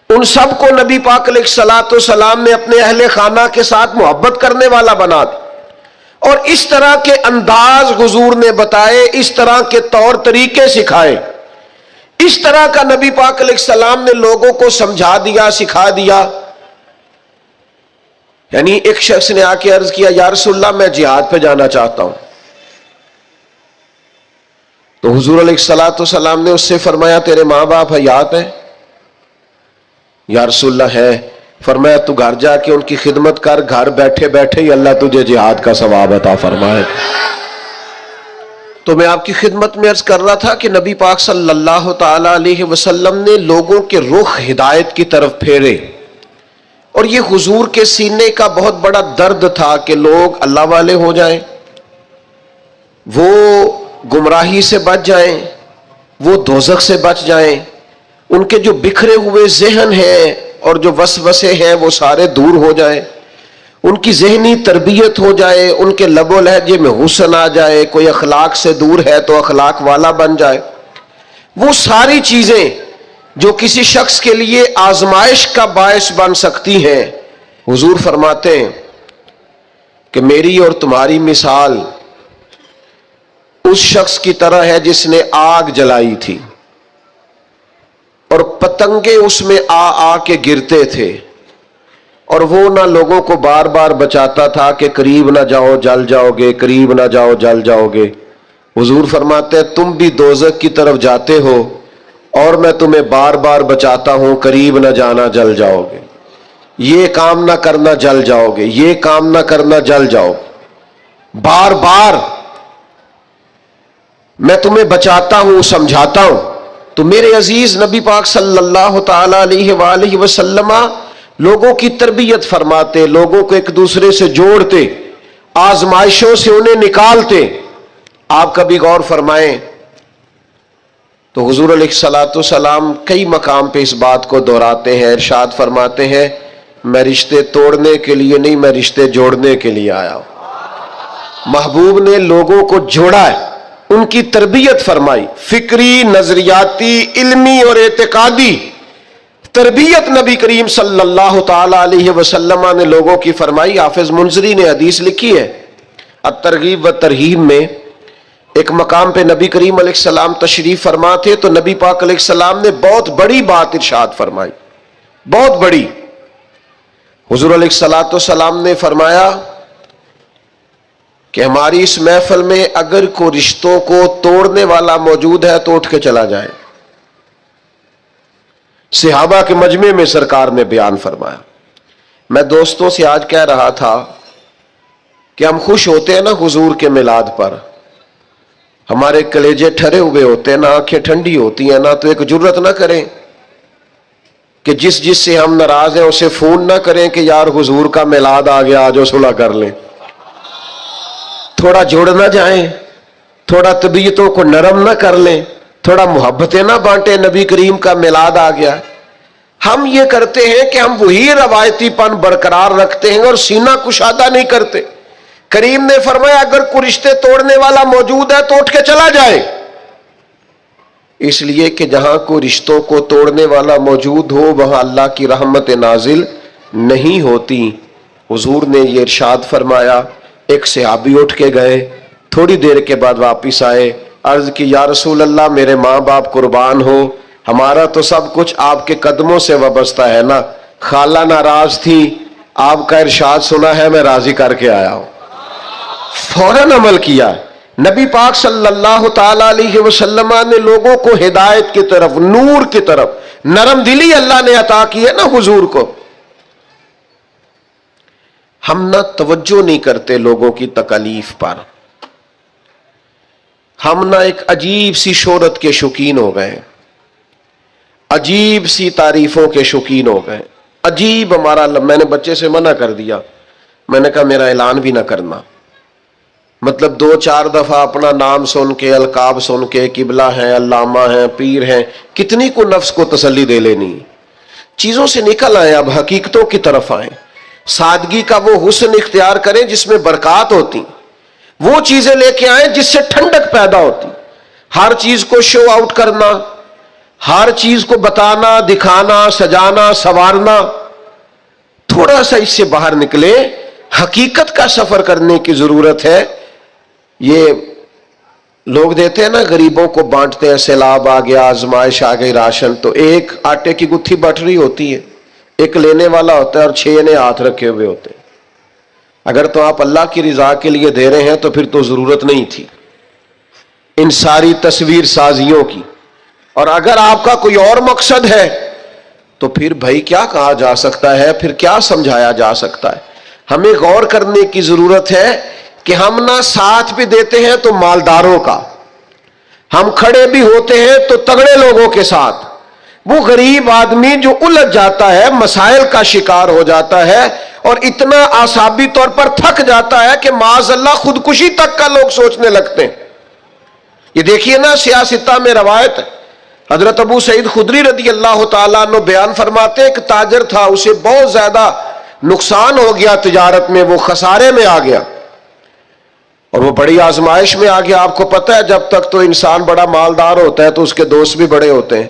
ان سب کو نبی پاک علیہ الصلوۃ والسلام نے اپنے اہل خانہ کے ساتھ محبت کرنے والا بنا دیا، اور اس طرح کے انداز حضور نے بتائے، اس طرح کے طور طریقے سکھائے، اس طرح کا نبی پاک علیہ السلام نے لوگوں کو سمجھا دیا، سکھا دیا۔ یعنی ایک شخص نے آ کے عرض کیا یا رسول اللہ میں جہاد پہ جانا چاہتا ہوں، تو حضور علیہ الصلوۃ والسلام نے اس سے فرمایا تیرے ماں باپ حیات ہیں؟ یا رسول اللہ ہے۔ فرمایا تو گھر جا کے ان کی خدمت کر، گھر بیٹھے بیٹھے ہی اللہ تجھے جہاد کا ثواب عطا فرمائے۔ تو میں آپ کی خدمت میں عرض کر رہا تھا کہ نبی پاک صلی اللہ تعالی علیہ وسلم نے لوگوں کے رخ ہدایت کی طرف پھیرے، اور یہ حضور کے سینے کا بہت بڑا درد تھا کہ لوگ اللہ والے ہو جائیں، وہ گمراہی سے بچ جائیں، وہ دوزخ سے بچ جائیں، ان کے جو بکھرے ہوئے ذہن ہیں اور جو وسوسے ہیں وہ سارے دور ہو جائیں، ان کی ذہنی تربیت ہو جائے، ان کے لب و لہجے میں حسن آ جائے، کوئی اخلاق سے دور ہے تو اخلاق والا بن جائے۔ وہ ساری چیزیں جو کسی شخص کے لیے آزمائش کا باعث بن سکتی ہیں، حضور فرماتے ہیں کہ میری اور تمہاری مثال اس شخص کی طرح ہے جس نے آگ جلائی تھی اور پتنگے اس میں آ کے گرتے تھے، اور وہ نہ لوگوں کو بار بار بچاتا تھا کہ قریب نہ جاؤ جل جاؤ گے، قریب نہ جاؤ جل جاؤ گے۔ حضور فرماتے ہیں تم بھی دوزخ کی طرف جاتے ہو اور میں تمہیں بار بار بچاتا ہوں، قریب نہ جانا جل جاؤ گے، یہ کام نہ کرنا جل جاؤ گے، یہ کام نہ کرنا جل جاؤ گے۔ بار بار میں تمہیں بچاتا ہوں، سمجھاتا ہوں۔ تو میرے عزیز نبی پاک صلی اللہ تعالی علیہ وآلہ وسلم لوگوں کی تربیت فرماتے، لوگوں کو ایک دوسرے سے جوڑتے، آزمائشوں سے انہیں نکالتے۔ آپ کبھی غور فرمائیں تو حضور علیہ الصلوۃ والسلام کئی مقام پہ اس بات کو دہراتے ہیں، ارشاد فرماتے ہیں میں رشتے توڑنے کے لیے نہیں، میں رشتے جوڑنے کے لیے آیا ہوں۔ محبوب نے لوگوں کو جوڑا ہے، ان کی تربیت فرمائی، فکری، نظریاتی، علمی اور اعتقادی تربیت نبی کریم صلی اللہ تعالی علیہ وسلم نے لوگوں کی فرمائی۔ حافظ منذری نے حدیث لکھی ہے الترغیب و ترہیب میں، ایک مقام پہ نبی کریم علیہ السلام تشریف فرما تھے تو نبی پاک علیہ السلام نے بہت بڑی بات ارشاد فرمائی، بہت بڑی۔ حضور علیہ الصلوۃ والسلام نے فرمایا کہ ہماری اس محفل میں اگر کوئی رشتوں کو توڑنے والا موجود ہے تو اٹھ کے چلا جائے۔ صحابہ کے مجمع میں سرکار نے بیان فرمایا۔ میں دوستوں سے آج کہہ رہا تھا کہ ہم خوش ہوتے ہیں نا حضور کے میلاد پر، ہمارے کلیجے ٹھرے ہوئے ہوتے ہیں نا، آنکھیں ٹھنڈی ہوتی ہیں نا، تو ایک جرت نہ کریں کہ جس سے ہم ناراض ہیں اسے فون نہ کریں کہ یار حضور کا میلاد آ گیا، آج صلح کر لیں۔ تھوڑا جڑ نہ جائیں، تھوڑا طبیعتوں کو نرم نہ کر لیں، تھوڑا محبتیں نہ بانٹیں، نبی کریم کا میلاد آ گیا۔ ہم یہ کرتے ہیں کہ ہم وہی روایتی پن برقرار رکھتے ہیں اور سینہ کشادہ نہیں کرتے۔ کریم نے فرمایا اگر کوئی رشتے توڑنے والا موجود ہے تو اٹھ کے چلا جائے، اس لیے کہ جہاں کوئی رشتوں کو توڑنے والا موجود ہو وہاں اللہ کی رحمت نازل نہیں ہوتی۔ حضور نے یہ ارشاد فرمایا، ایک صحابی اٹھ کے گئے، تھوڑی دیر کے بعد واپس آئے، عرض کی یا رسول اللہ میرے ماں باپ قربان ہو، ہمارا تو سب کچھ آپ کے قدموں سے وابستہ ہے نا، خالہ ناراض تھی، آپ کا ارشاد سنا ہے میں راضی کر کے آیا ہوں۔ فوراً عمل کیا۔ نبی پاک صلی اللہ تعالی علیہ وسلم نے لوگوں کو ہدایت کی طرف، نور کی طرف، نرم دلی اللہ نے عطا کی ہے نا حضور کو۔ ہم نہ توجہ نہیں کرتے لوگوں کی تکالیف پر، ہم نہ ایک عجیب سی شہرت کے شوقین ہو گئے، عجیب سی تعریفوں کے شوقین ہو گئے، عجیب ہمارا۔ میں نے بچے سے منع کر دیا، میں نے کہا میرا اعلان بھی نہ کرنا، مطلب 2-4 دفعہ اپنا نام سن کے، القاب سن کے، قبلہ ہیں، علامہ ہیں، پیر ہیں، کتنی کو نفس کو تسلی دے لینی۔ چیزوں سے نکل آئیں، اب حقیقتوں کی طرف آئیں، سادگی کا وہ حسن اختیار کریں جس میں برکات ہوتی، وہ چیزیں لے کے آئیں جس سے ٹھنڈک پیدا ہوتی۔ ہر چیز کو شو آؤٹ کرنا، ہر چیز کو بتانا، دکھانا، سجانا، سنوارنا، تھوڑا سا اس سے باہر نکلے، حقیقت کا سفر کرنے کی ضرورت ہے۔ یہ لوگ دیتے ہیں نا غریبوں کو بانٹتے ہیں، سیلاب آ گیا، آزمائش آ گئی، راشن، تو ایک آٹے کی گتھی بٹ رہی ہوتی ہے، ایک لینے والا ہوتا ہے اور 6 نے ہاتھ رکھے ہوئے ہوتے ہیں۔ اگر تو آپ اللہ کی رضا کے لیے دے رہے ہیں تو پھر تو ضرورت نہیں تھی ان ساری تصویر سازیوں کی، اور اگر آپ کا کوئی اور مقصد ہے تو پھر بھائی کیا کہا جا سکتا ہے، پھر کیا سمجھایا جا سکتا ہے۔ ہمیں غور کرنے کی ضرورت ہے کہ ہم نہ ساتھ بھی دیتے ہیں تو مالداروں کا، ہم کھڑے بھی ہوتے ہیں تو تگڑے لوگوں کے ساتھ۔ وہ غریب آدمی جو الجھ جاتا ہے، مسائل کا شکار ہو جاتا ہے اور اتنا اعصابی طور پر تھک جاتا ہے کہ معاذ اللہ خودکشی تک کا لوگ سوچنے لگتے ہیں۔ یہ دیکھیے نا سیاستہ میں روایت ہے، حضرت ابو سعید خدری رضی اللہ تعالیٰ عنہ بیان فرماتے ہیں کہ تاجر تھا، اسے بہت زیادہ نقصان ہو گیا تجارت میں، وہ خسارے میں آ گیا اور وہ بڑی آزمائش میں آ گیا۔ آپ کو پتہ ہے جب تک تو انسان بڑا مالدار ہوتا ہے تو اس کے دوست بھی بڑے ہوتے ہیں،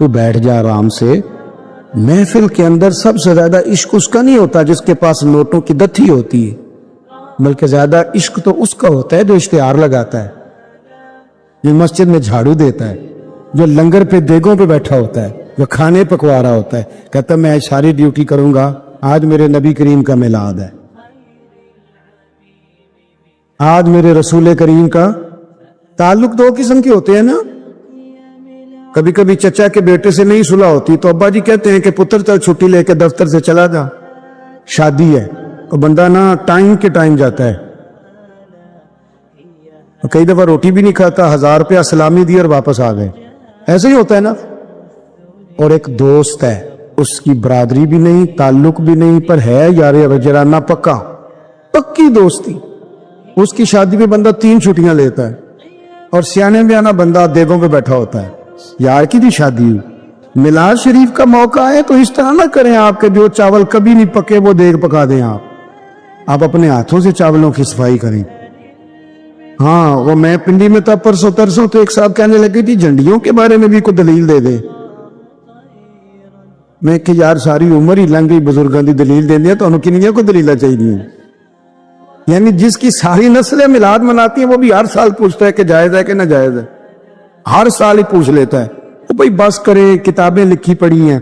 وہ بیٹھ جا آرام سے. محفل کے اندر سب سے زیادہ عشق اس کا نہیں ہوتا جس کے پاس نوٹوں کی دتھی ہوتی ہے، بلکہ زیادہ عشق تو اس کا ہوتا ہے جو اشتہار لگاتا ہے، جو مسجد میں جھاڑو دیتا ہے، جو لنگر پہ دیگوں پہ بیٹھا ہوتا ہے، جو کھانے پکوا رہا ہوتا ہے، کہتا ہے میں آج ساری ڈیوٹی کروں گا، آج میرے نبی کریم کا میلاد ہے، آج میرے رسول کریم کا. تعلق دو قسم کے ہوتے ہیں نا. کبھی کبھی چچا کے بیٹے سے نہیں صلح ہوتی تو ابا جی کہتے ہیں کہ پتر چل چھٹی لے کے دفتر سے چلا جا، شادی ہے. اور بندہ نا ٹائم کے ٹائم جاتا ہے، اور کئی دفعہ روٹی بھی نہیں کھاتا، 1000 روپیہ سلامی دی اور واپس آ گئے. ایسے ہی ہوتا ہے نا. اور ایک دوست ہے، اس کی برادری بھی نہیں، تعلق بھی نہیں، پر ہے یار وجرانہ پکا، پکی دوستی. اس کی شادی پہ بندہ 3 چھٹیاں لیتا ہے، اور سیانے بیانا بندہ دیگوں پہ بیٹھا ہوتا ہے. یار کی بھی شادی ہوئی، میلاد شریف کا موقع ہے تو اس طرح نہ کریں آپ کے جو چاول کبھی نہیں پکے وہ دیگ پکا دیں. آپ اپنے ہاتھوں سے چاولوں کی صفائی کریں. ہاں وہ میں پنڈی میں تھا پرسوں ترسوں تو ایک صاحب کہنے لگے تھی جھنڈیوں کے بارے میں بھی کوئی دلیل دے دے. میں کہ یار ساری عمر ہی لنگ گئی بزرگاں دی دلیل دین دیا تو انہوں کنیاں کو دلیلہ چاہیے. یعنی جس کی ساری نسلیں میلاد مناتی ہیں وہ بھی ہر سال پوچھتا ہے کہ جائز ہے کہ نہ جائز ہے، ہر سال ہی پوچھ لیتا ہے. وہ بھائی بس کرے، کتابیں لکھی پڑی ہیں،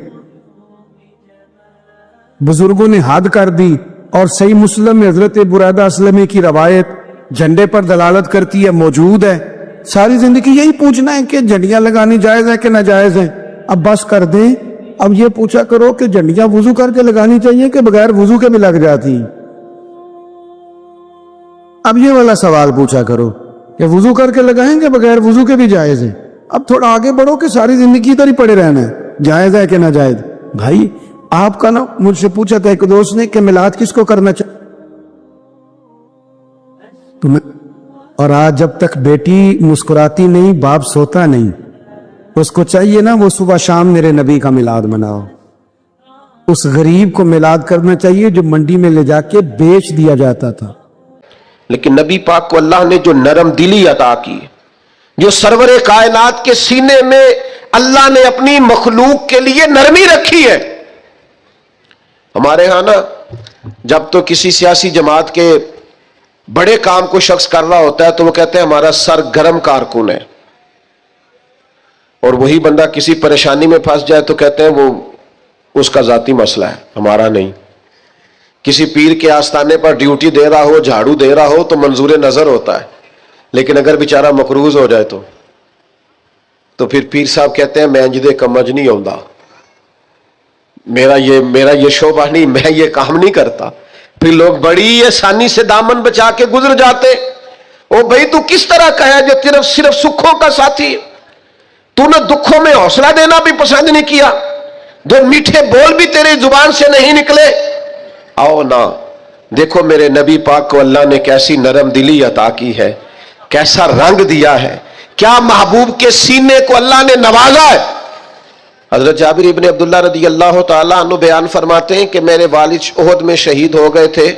بزرگوں نے حد کر دی. اور صحیح مسلم میں حضرت برادہ اسلمی کی روایت جھنڈے پر دلالت کرتی ہے، موجود ہے. ساری زندگی یہی پوچھنا ہے کہ جھنڈیاں لگانی جائز ہے کہ ناجائز ہے. اب بس کر دیں، اب یہ پوچھا کرو کہ جھنڈیاں وضو کر کے لگانی چاہیے کہ بغیر وضو کے بھی لگ جاتی. اب یہ والا سوال پوچھا کرو کہ وضو کر کے لگائیں کہ بغیر وضو کے بھی جائز ہے. اب تھوڑا آگے بڑھو کہ ساری زندگی ادھر ہی پڑے رہنا ہے، جائز ہے کہ ناجائز. بھائی آپ کا نا مجھ سے پوچھا تھا ایک دوست نے کہ میلاد کس کو کرنا چاہیے، اور آج جب تک بیٹی مسکراتی نہیں باپ سوتا نہیں. اس کو چاہیے نا وہ صبح شام میرے نبی کا میلاد مناؤ. اس غریب کو میلاد کرنا چاہیے جو منڈی میں لے جا کے بیچ دیا جاتا تھا. لیکن نبی پاک کو اللہ نے جو نرم دلی عطا کی، جو سرور کائنات کے سینے میں اللہ نے اپنی مخلوق کے لیے نرمی رکھی ہے. ہمارے ہاں نا جب تو کسی سیاسی جماعت کے بڑے کام کو شخص کر رہا ہوتا ہے تو وہ کہتے ہیں ہمارا سر گرم کارکن ہے، اور وہی بندہ کسی پریشانی میں پھنس جائے تو کہتے ہیں وہ اس کا ذاتی مسئلہ ہے، ہمارا نہیں. کسی پیر کے آستانے پر ڈیوٹی دے رہا ہو، جھاڑو دے رہا ہو تو منظور نظر ہوتا ہے، لیکن اگر بیچارہ مقروض ہو جائے تو پھر پیر صاحب کہتے ہیں میں انجدے کمج نہیں ہوندا، میرا یہ شعبہ نہیں، میں یہ کام نہیں کرتا. پھر لوگ بڑی آسانی سے دامن بچا کے گزر جاتے. او بھائی تو کس طرح کا ہے جو صرف سکھوں کا ساتھی؟ تو نے دکھوں میں حوصلہ دینا بھی پسند نہیں کیا، دو میٹھے بول بھی تیرے زبان سے نہیں نکلے. آؤ نا دیکھو میرے نبی پاک کو اللہ نے کیسی نرم دلی عطا کی ہے، کیسا رنگ دیا ہے، کیا محبوب کے سینے کو اللہ نے نوازا ہے. حضرت جابر ابن عبداللہ رضی اللہ تعالیٰ عنہ بیان فرماتے ہیں کہ میرے والد احد میں شہید ہو گئے تھے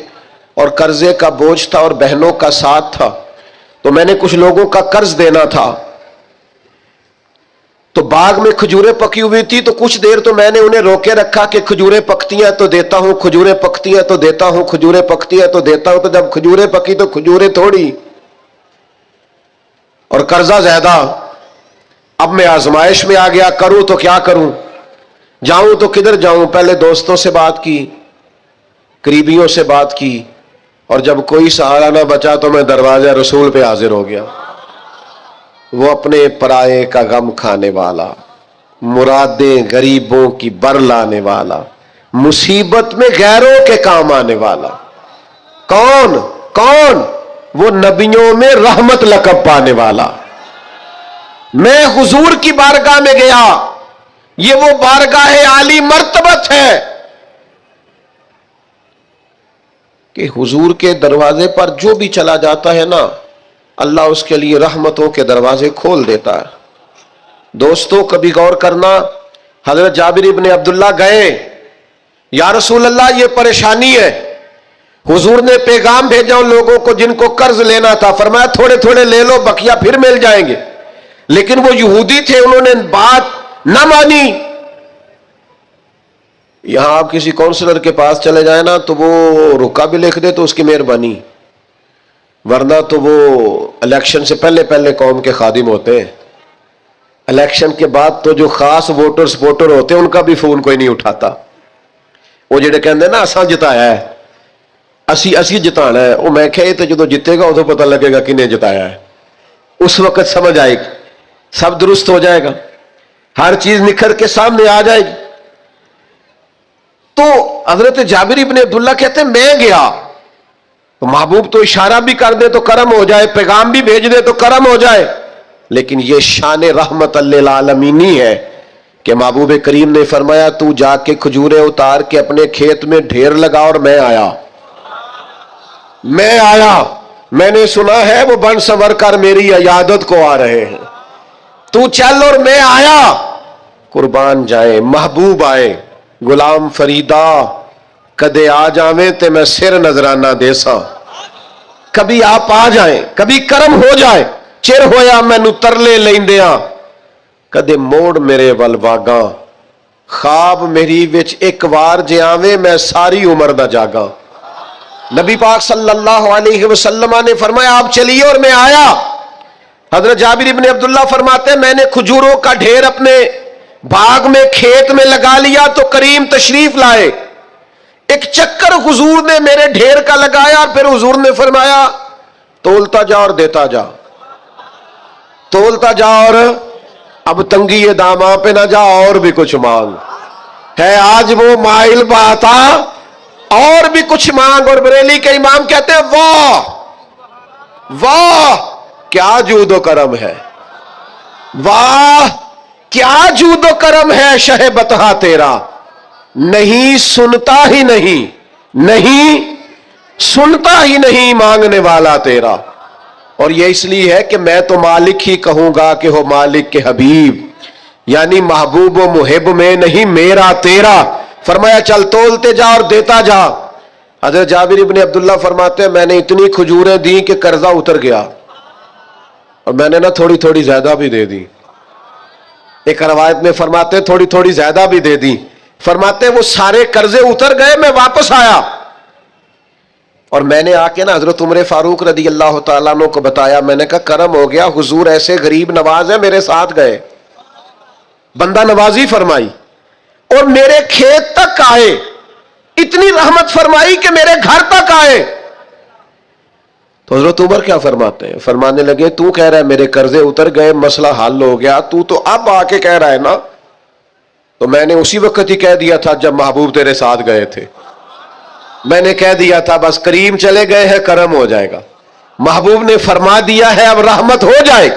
اور قرضے کا بوجھ تھا اور بہنوں کا ساتھ تھا، تو میں نے کچھ لوگوں کا قرض دینا تھا. تو باغ میں کھجوریں پکی ہوئی تھی تو کچھ دیر تو میں نے انہیں روکے رکھا کہ کھجوریں پکتی ہیں تو دیتا ہوں، کھجوریں پکتی ہیں تو دیتا ہوں، کھجوریں پکتی ہیں تو دیتا ہوں. تو جب کھجوریں پکی تو کھجوریں تھوڑی اور قرضہ زیادہ. اب میں آزمائش میں آ گیا، کروں تو کیا کروں، جاؤں تو کدھر جاؤں. پہلے دوستوں سے بات کی، قریبیوں سے بات کی، اور جب کوئی سہارا نہ بچا تو میں دروازہ رسول پہ حاضر ہو گیا. وہ اپنے پرائے کا غم کھانے والا، مرادیں غریبوں کی بر لانے والا، مصیبت میں غیروں کے کام آنے والا. کون؟ وہ نبیوں میں رحمت لقب پانے والا. میں حضور کی بارگاہ میں گیا، یہ وہ بارگاہ عالی مرتبت ہے کہ حضور کے دروازے پر جو بھی چلا جاتا ہے نا اللہ اس کے لیے رحمتوں کے دروازے کھول دیتا ہے. دوستوں کبھی غور کرنا، حضرت جابر ابن عبداللہ گئے، یا رسول اللہ یہ پریشانی ہے. حضور نے پیغام بھیجا ان لوگوں کو جن کو قرض لینا تھا، فرمایا تھوڑے تھوڑے لے لو، بقیہ پھر مل جائیں گے. لیکن وہ یہودی تھے، انہوں نے بات نہ مانی. یہاں آپ کسی کونسلر کے پاس چلے جائیں نا تو وہ رکا بھی لکھ دے تو اس کی مہربانی، ورنہ تو وہ الیکشن سے پہلے پہلے قوم کے خادم ہوتے ہیں. الیکشن کے بعد تو جو خاص ووٹر سپورٹر ہوتے ہیں ان کا بھی فون کوئی نہیں اٹھاتا. وہ جڑے کہندے نا اساں جتایا ہے، اسی جتانا ہے، وہ میں کہ یہ تو جدو جتے گا ادو پتہ لگے گا کنے جتایا ہے، اس وقت سمجھ آئے گی، سب درست ہو جائے گا، ہر چیز نکھر کے سامنے آ جائے گی. تو حضرت جابر ابن عبداللہ کہتے ہیں میں گیا تو محبوب تو اشارہ بھی کر دے تو کرم ہو جائے، پیغام بھی بھیج دے تو کرم ہو جائے، لیکن یہ شان رحمت للعالمینی ہے کہ محبوب کریم نے فرمایا تو جا کے کھجوریں اتار کے اپنے کھیت میں ڈھیر لگا اور میں آیا. میں نے سنا ہے وہ بن سنور کر میری عیادت کو آ رہے ہیں، تو چل اور میں آیا. قربان جائے محبوب آئے، غلام فریدا کدے آ جاویں تے میں سر نظرانہ دے سا. کبھی آپ آ جائیں، کبھی کرم ہو جائے، چر ہویا مینوں ترلے لیندیاں، کدے موڑ میرے ول واگاں، خواب میری وچ ایک وار جے آویں میں ساری عمر دا جاگاں. نبی پاک صلی اللہ علیہ وسلم نے فرمایا آپ چلیے اور میں آیا. حضرت جابر ابن عبداللہ فرماتے ہیں میں نے کھجوروں کا ڈھیر اپنے باغ میں کھیت میں لگا لیا تو کریم تشریف لائے. ایک چکر حضور نے میرے ڈھیر کا لگایا اور پھر حضور نے فرمایا تولتا جا اور دیتا جا، تولتا جا اور اب تنگی داماں پہ نہ جا اور بھی کچھ مانگ. ہے آج وہ مائل بات اور بھی کچھ مانگ. اور بریلی کے امام کہتے ہیں واہ واہ کیا جود و کرم ہے، واہ کیا جود و کرم ہے شہ بتہا تیرا، نہیں سنتا ہی نہیں، نہیں سنتا ہی نہیں مانگنے والا تیرا. اور یہ اس لیے ہے کہ میں تو مالک ہی کہوں گا کہ ہو مالک کے حبیب، یعنی محبوب و محب میں نہیں میرا تیرا. فرمایا چل تولتے جا اور دیتا جا. حضرت جابر ابن عبداللہ فرماتے ہیں میں نے اتنی کھجوریں دی کہ قرضہ اتر گیا اور میں نے نا تھوڑی تھوڑی زیادہ بھی دے دی. ایک روایت میں فرماتے ہیں تھوڑی تھوڑی زیادہ بھی دے دی. فرماتے ہیں وہ سارے قرضے اتر گئے، میں واپس آیا اور میں نے آ کے نا حضرت عمر فاروق رضی اللہ تعالیٰ عنہ کو بتایا. میں نے کہا کرم ہو گیا، حضور ایسے غریب نواز ہیں میرے ساتھ گئے، بندہ نوازی فرمائی اور میرے کھیت تک آئے، اتنی رحمت فرمائی کہ میرے گھر تک آئے. تو حضرت عمر کیا فرماتے ہیں؟ فرمانے لگے تو کہہ رہا ہے میرے قرضے اتر گئے، مسئلہ حل ہو گیا، تو اب آ کے کہہ رہا ہے نا. تو میں نے اسی وقت ہی کہہ دیا تھا جب محبوب تیرے ساتھ گئے تھے، میں نے کہہ دیا تھا بس کریم چلے گئے ہیں کرم ہو جائے گا. محبوب نے فرما دیا ہے اب رحمت ہو جائے گی.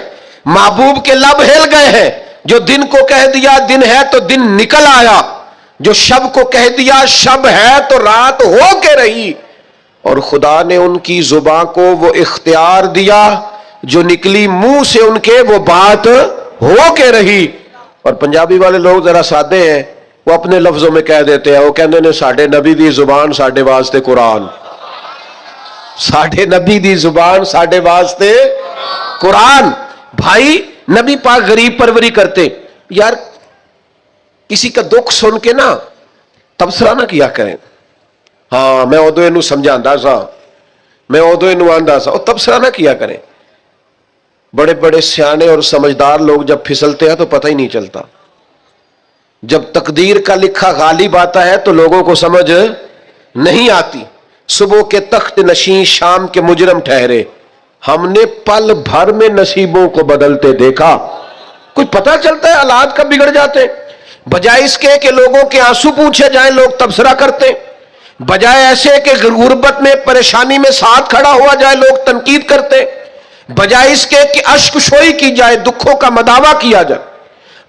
محبوب کے لب ہل گئے ہیں، جو دن کو کہہ دیا دن ہے تو دن نکل آیا، جو شب کو کہہ دیا شب ہے تو رات ہو کے رہی. اور خدا نے ان کی زبان کو وہ اختیار دیا جو نکلی منہ سے ان کے وہ بات ہو کے رہی. اور پنجابی والے لوگ ذرا سادے ہیں، وہ اپنے لفظوں میں کہہ دیتے ہیں، وہ کہتے ہیں ساڈے نبی دی زبان ساڈے واسطے قرآن، ساڈے نبی دی زبان ساڈے واسطے قرآن. بھائی نبی پاک غریب پروری کرتے. یار کسی کا دکھ سن کے نا تبصرہ نہ کیا کریں. ہاں میں ادو یہ سمجھا سا، میں ادو یہ آندا سا، اور تبصرہ نہ کیا کریں. بڑے بڑے سیانے اور سمجھدار لوگ جب پھسلتے ہیں تو پتہ ہی نہیں چلتا. جب تقدیر کا لکھا غالب آتا ہے تو لوگوں کو سمجھ نہیں آتی. صبح کے تخت نشین شام کے مجرم ٹھہرے، ہم نے پل بھر میں نصیبوں کو بدلتے دیکھا. کچھ پتہ چلتا ہے حالات کب بگڑ جاتے ہیں. بجائے اس کے کہ لوگوں کے آنسو پوچھے جائیں لوگ تبصرہ کرتے ہیں، بجائے ایسے کہ غربت میں پریشانی میں ساتھ کھڑا ہوا جائے لوگ تنقید کرتے ہیں، بجائے اس کے کہ اشک شوئی کی جائے دکھوں کا مداوع کیا جائے.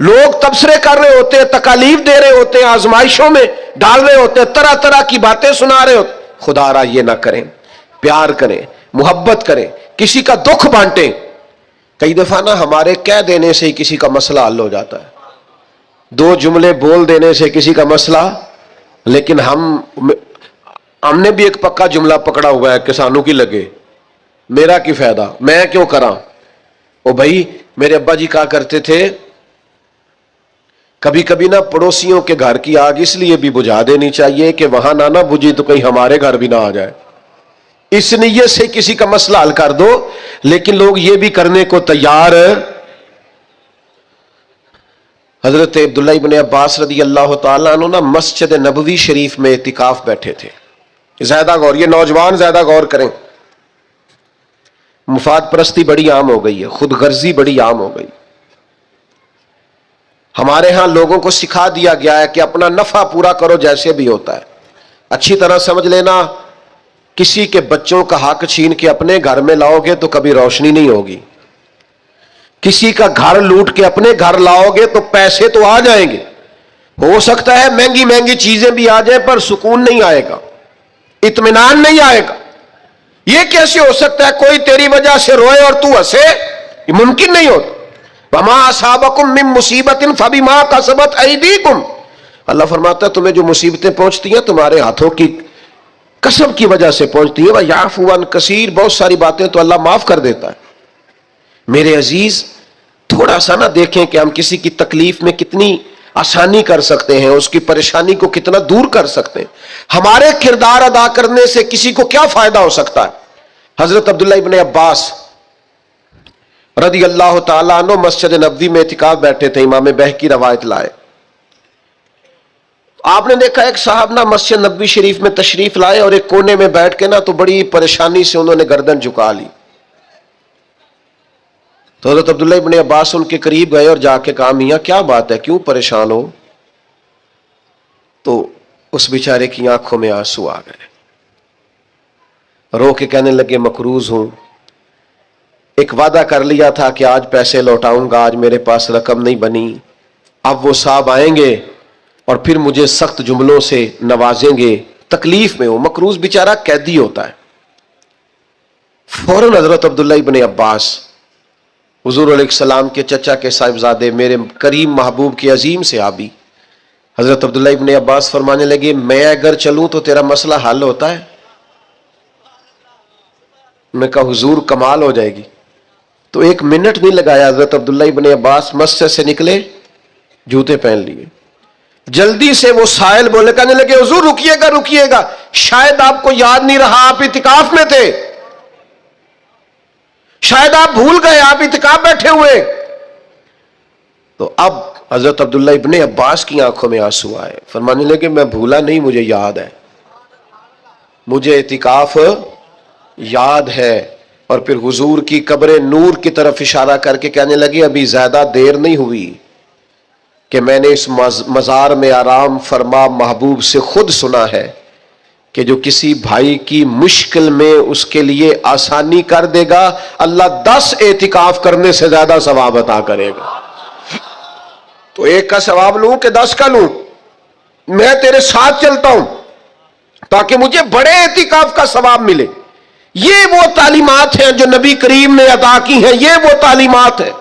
لوگ تبصرے کر رہے ہوتے ہیں، تکالیف دے رہے ہوتے ہیں، آزمائشوں میں ڈال رہے ہوتے ہیں، طرح طرح کی باتیں سنا رہے ہوتے. خدا را یہ نہ کریں، پیار کریں، محبت کریں، کسی کا دکھ بانٹیں. کئی دفعہ نا ہمارے کہہ دینے سے ہی کسی کا مسئلہ حل ہو جاتا ہے، دو جملے بول دینے سے کسی کا مسئلہ. لیکن ہم نے بھی ایک پکا جملہ پکڑا ہوا ہے کہ سانو کی لگے، میرا کی فائدہ، میں کیوں کراں. او بھائی میرے ابا جی کہا کرتے تھے کبھی کبھی نا پڑوسیوں کے گھر کی آگ اس لیے بھی بجھا دینی چاہیے کہ وہاں نہ بجھی تو کہیں ہمارے گھر بھی نہ آ جائے، اس نیت سے کسی کا مسئلہ حل کر دو. لیکن لوگ یہ بھی کرنے کو تیار. حضرت عبداللہ ابن عباس رضی اللہ تعالیٰ عنہ نا مسجد نبوی شریف میں اعتکاف بیٹھے تھے. زیادہ غور، یہ نوجوان زیادہ غور کریں. مفاد پرستی بڑی عام ہو گئی ہے، خود غرضی بڑی عام ہو گئی. ہمارے ہاں لوگوں کو سکھا دیا گیا ہے کہ اپنا نفع پورا کرو جیسے بھی ہوتا ہے. اچھی طرح سمجھ لینا، کسی کے بچوں کا حق چھین کے اپنے گھر میں لاؤ گے تو کبھی روشنی نہیں ہوگی. کسی کا گھر لوٹ کے اپنے گھر لاؤ گے تو پیسے تو آ جائیں گے، ہو سکتا ہے مہنگی مہنگی چیزیں بھی آ جائیں، پر سکون نہیں آئے گا، اطمینان نہیں آئے گا. یہ کیسے ہو سکتا ہے کوئی تیری وجہ سے روئے اور تو ہنسے؟ یہ ممکن نہیں ہوتا. وما اصابکم من مصیبت فبما کسبت ایدیکم، اللہ فرماتا ہے تمہیں جو مصیبتیں پہنچتی ہیں تمہارے ہاتھوں کی کسب کی وجہ سے پہنچتی ہے. وَيَعْفُو عَنْ کثیر، بہت ساری باتیں تو اللہ معاف کر دیتا ہے. میرے عزیز، تھوڑا سا نہ دیکھیں کہ ہم کسی کی تکلیف میں کتنی آسانی کر سکتے ہیں، اس کی پریشانی کو کتنا دور کر سکتے ہیں. ہمارے کردار ادا کرنے سے کسی کو کیا فائدہ ہو سکتا ہے. حضرت عبداللہ ابن عباس رضی اللہ تعالیٰ عنہ مسجد نبوی میں اعتکاف بیٹھے تھے. امام بہقی روایت لائے. آپ نے دیکھا ایک صاحب نا مسجد نبوی شریف میں تشریف لائے اور ایک کونے میں بیٹھ کے نا تو بڑی پریشانی سے انہوں نے گردن جھکا لی. تو حضرت عبداللہ ابن عباس ان کے قریب گئے اور جا کے کہا میاں کیا بات ہے، کیوں پریشان ہو؟ تو اس بیچارے کی آنکھوں میں آنسو آ گئے، رو کے کہنے لگے مقروض ہوں، ایک وعدہ کر لیا تھا کہ آج پیسے لوٹاؤں گا، آج میرے پاس رقم نہیں بنی. اب وہ صاحب آئیں گے اور پھر مجھے سخت جملوں سے نوازیں گے، تکلیف میں ہو. مقروض بیچارہ قیدی ہوتا ہے. فوراً حضرت عبداللہ ابن عباس حضور علیہ السلام کے چچا کے صاحبزادے، میرے کریم محبوب کے عظیم صحابی حضرت عبداللہ ابن عباس فرمانے لگے میں اگر چلوں تو تیرا مسئلہ حل ہوتا ہے؟ میں کہا حضور کمال ہو جائے گی. تو ایک منٹ نہیں لگایا، حضرت عبداللہ ابن عباس مسجد سے نکلے، جوتے پہن لیے، جلدی سے وہ سائل بولے، کہنے لگے حضور رکیے گا رکیے گا، شاید آپ کو یاد نہیں رہا آپ اعتکاف میں تھے، شاید آپ بھول گئے آپ اعتکاف بیٹھے ہوئے. تو اب حضرت عبداللہ ابن عباس کی آنکھوں میں آنسو آئے. فرمانے لگے میں بھولا نہیں، مجھے یاد ہے، مجھے اعتکاف یاد ہے. اور پھر حضور کی قبر نور کی طرف اشارہ کر کے کہنے لگے ابھی زیادہ دیر نہیں ہوئی کہ میں نے اس مزار میں آرام فرما محبوب سے خود سنا ہے کہ جو کسی بھائی کی مشکل میں اس کے لیے آسانی کر دے گا اللہ 10 اعتکاف کرنے سے زیادہ ثواب عطا کرے گا. تو ایک کا ثواب لوں کہ 10 کا لوں؟ میں تیرے ساتھ چلتا ہوں تاکہ مجھے بڑے اعتکاف کا ثواب ملے. یہ وہ تعلیمات ہیں جو نبی کریم نے ادا کی ہیں، یہ وہ تعلیمات ہیں.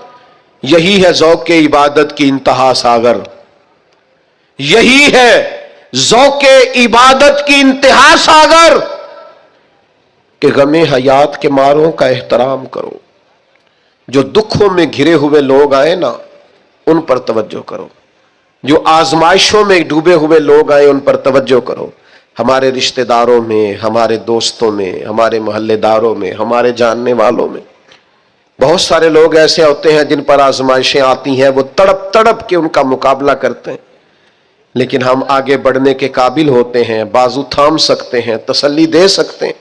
یہی ہے ذوق عبادت کی انتہا ساگر، یہی ہے ذوق عبادت کی انتہا ساگر کہ غم حیات کے ماروں کا احترام کرو. جو دکھوں میں گھرے ہوئے لوگ آئے نا ان پر توجہ کرو، جو آزمائشوں میں ڈوبے ہوئے لوگ آئے ان پر توجہ کرو. ہمارے رشتہ داروں میں، ہمارے دوستوں میں، ہمارے محلے داروں میں، ہمارے جاننے والوں میں بہت سارے لوگ ایسے ہوتے ہیں جن پر آزمائشیں آتی ہیں، وہ تڑپ تڑپ کے ان کا مقابلہ کرتے ہیں، لیکن ہم آگے بڑھنے کے قابل ہوتے ہیں، بازو تھام سکتے ہیں، تسلی دے سکتے ہیں.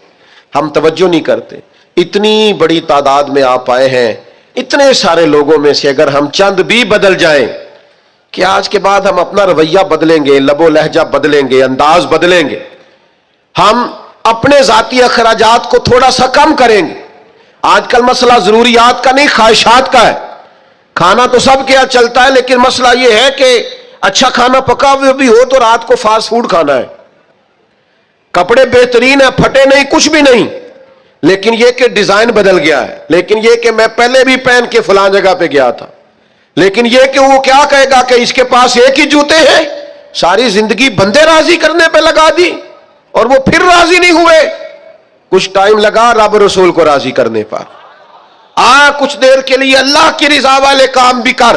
ہم توجہ نہیں کرتے. اتنی بڑی تعداد میں آپ آئے ہیں، اتنے سارے لوگوں میں سے اگر ہم چند بھی بدل جائیں کہ آج کے بعد ہم اپنا رویہ بدلیں گے، لب و لہجہ بدلیں گے، انداز بدلیں گے، ہم اپنے ذاتی اخراجات کو تھوڑا سا کم کریں گے. آج کل مسئلہ ضروریات کا نہیں، خواہشات کا ہے. کھانا تو سب کے یہاں چلتا ہے، لیکن مسئلہ یہ ہے کہ اچھا کھانا پکا ہوئے بھی ہو تو رات کو فاسٹ فوڈ کھانا ہے. کپڑے بہترین ہیں، پھٹے نہیں، کچھ بھی نہیں، لیکن یہ کہ ڈیزائن بدل گیا ہے. لیکن یہ کہ میں پہلے بھی پہن کے فلاں جگہ پہ گیا تھا، لیکن یہ کہ وہ کیا کہے گا کہ اس کے پاس ایک ہی جوتے ہیں. ساری زندگی بندے راضی کرنے پہ لگا دی اور وہ پھر راضی نہیں ہوئے. کچھ ٹائم لگا رب رسول کو راضی کرنے پر، کچھ دیر کے لیے اللہ کی رضا والے کام بھی کر،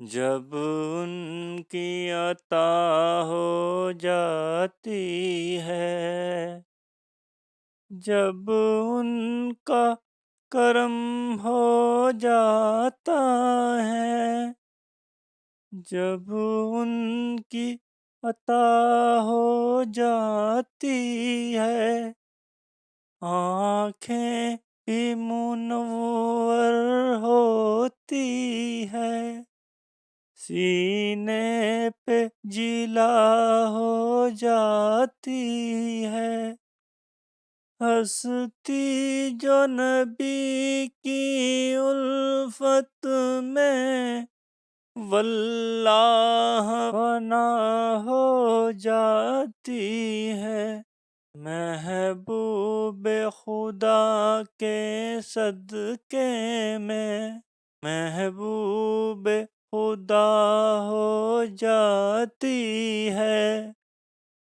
جب ان کی عطا ہو جاتی ہے، جب ان کا کرم ہو جاتا ہے، جب ان کی عطا ہو جاتی ہے، آنکھیں بھی منور ہوتی ہے، سینے پہ جلا ہو جاتی ہے، ہستی جو نبی کی الفت میں واللہ فنا ہو جاتی ہے، محبوب خدا کے صدقے میں محبوب خدا ہو جاتی ہے،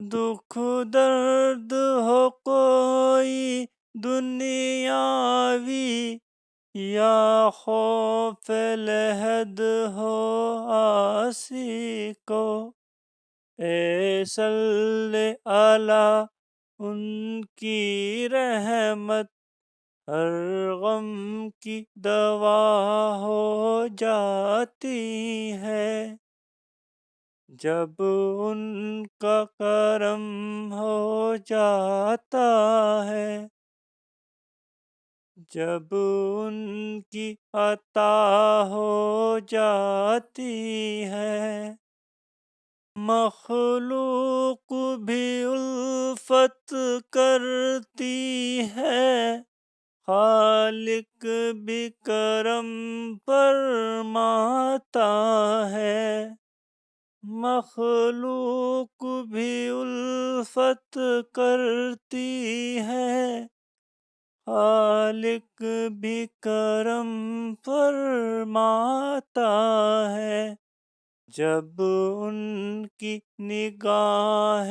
دکھ درد ہو کوئی دنیاوی یا خوف لحد ہو آسی کو، اے صلی علی ان کی رحمت ہر غم کی دوا ہو جاتی ہے، جب ان کا کرم ہو جاتا ہے، جب ان کی عطا ہو جاتی ہے، مخلوق بھی الفت کرتی ہے، خالق بھی کرم فرماتا ہے، مخلوق بھی الفت کرتی ہے، خالق بھی کرم فرماتا ہے، جب ان کی نگاہ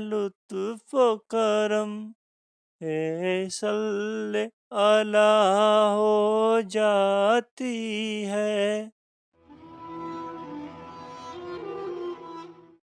لطف و کرم اے صلی علی ہو جاتی ہے،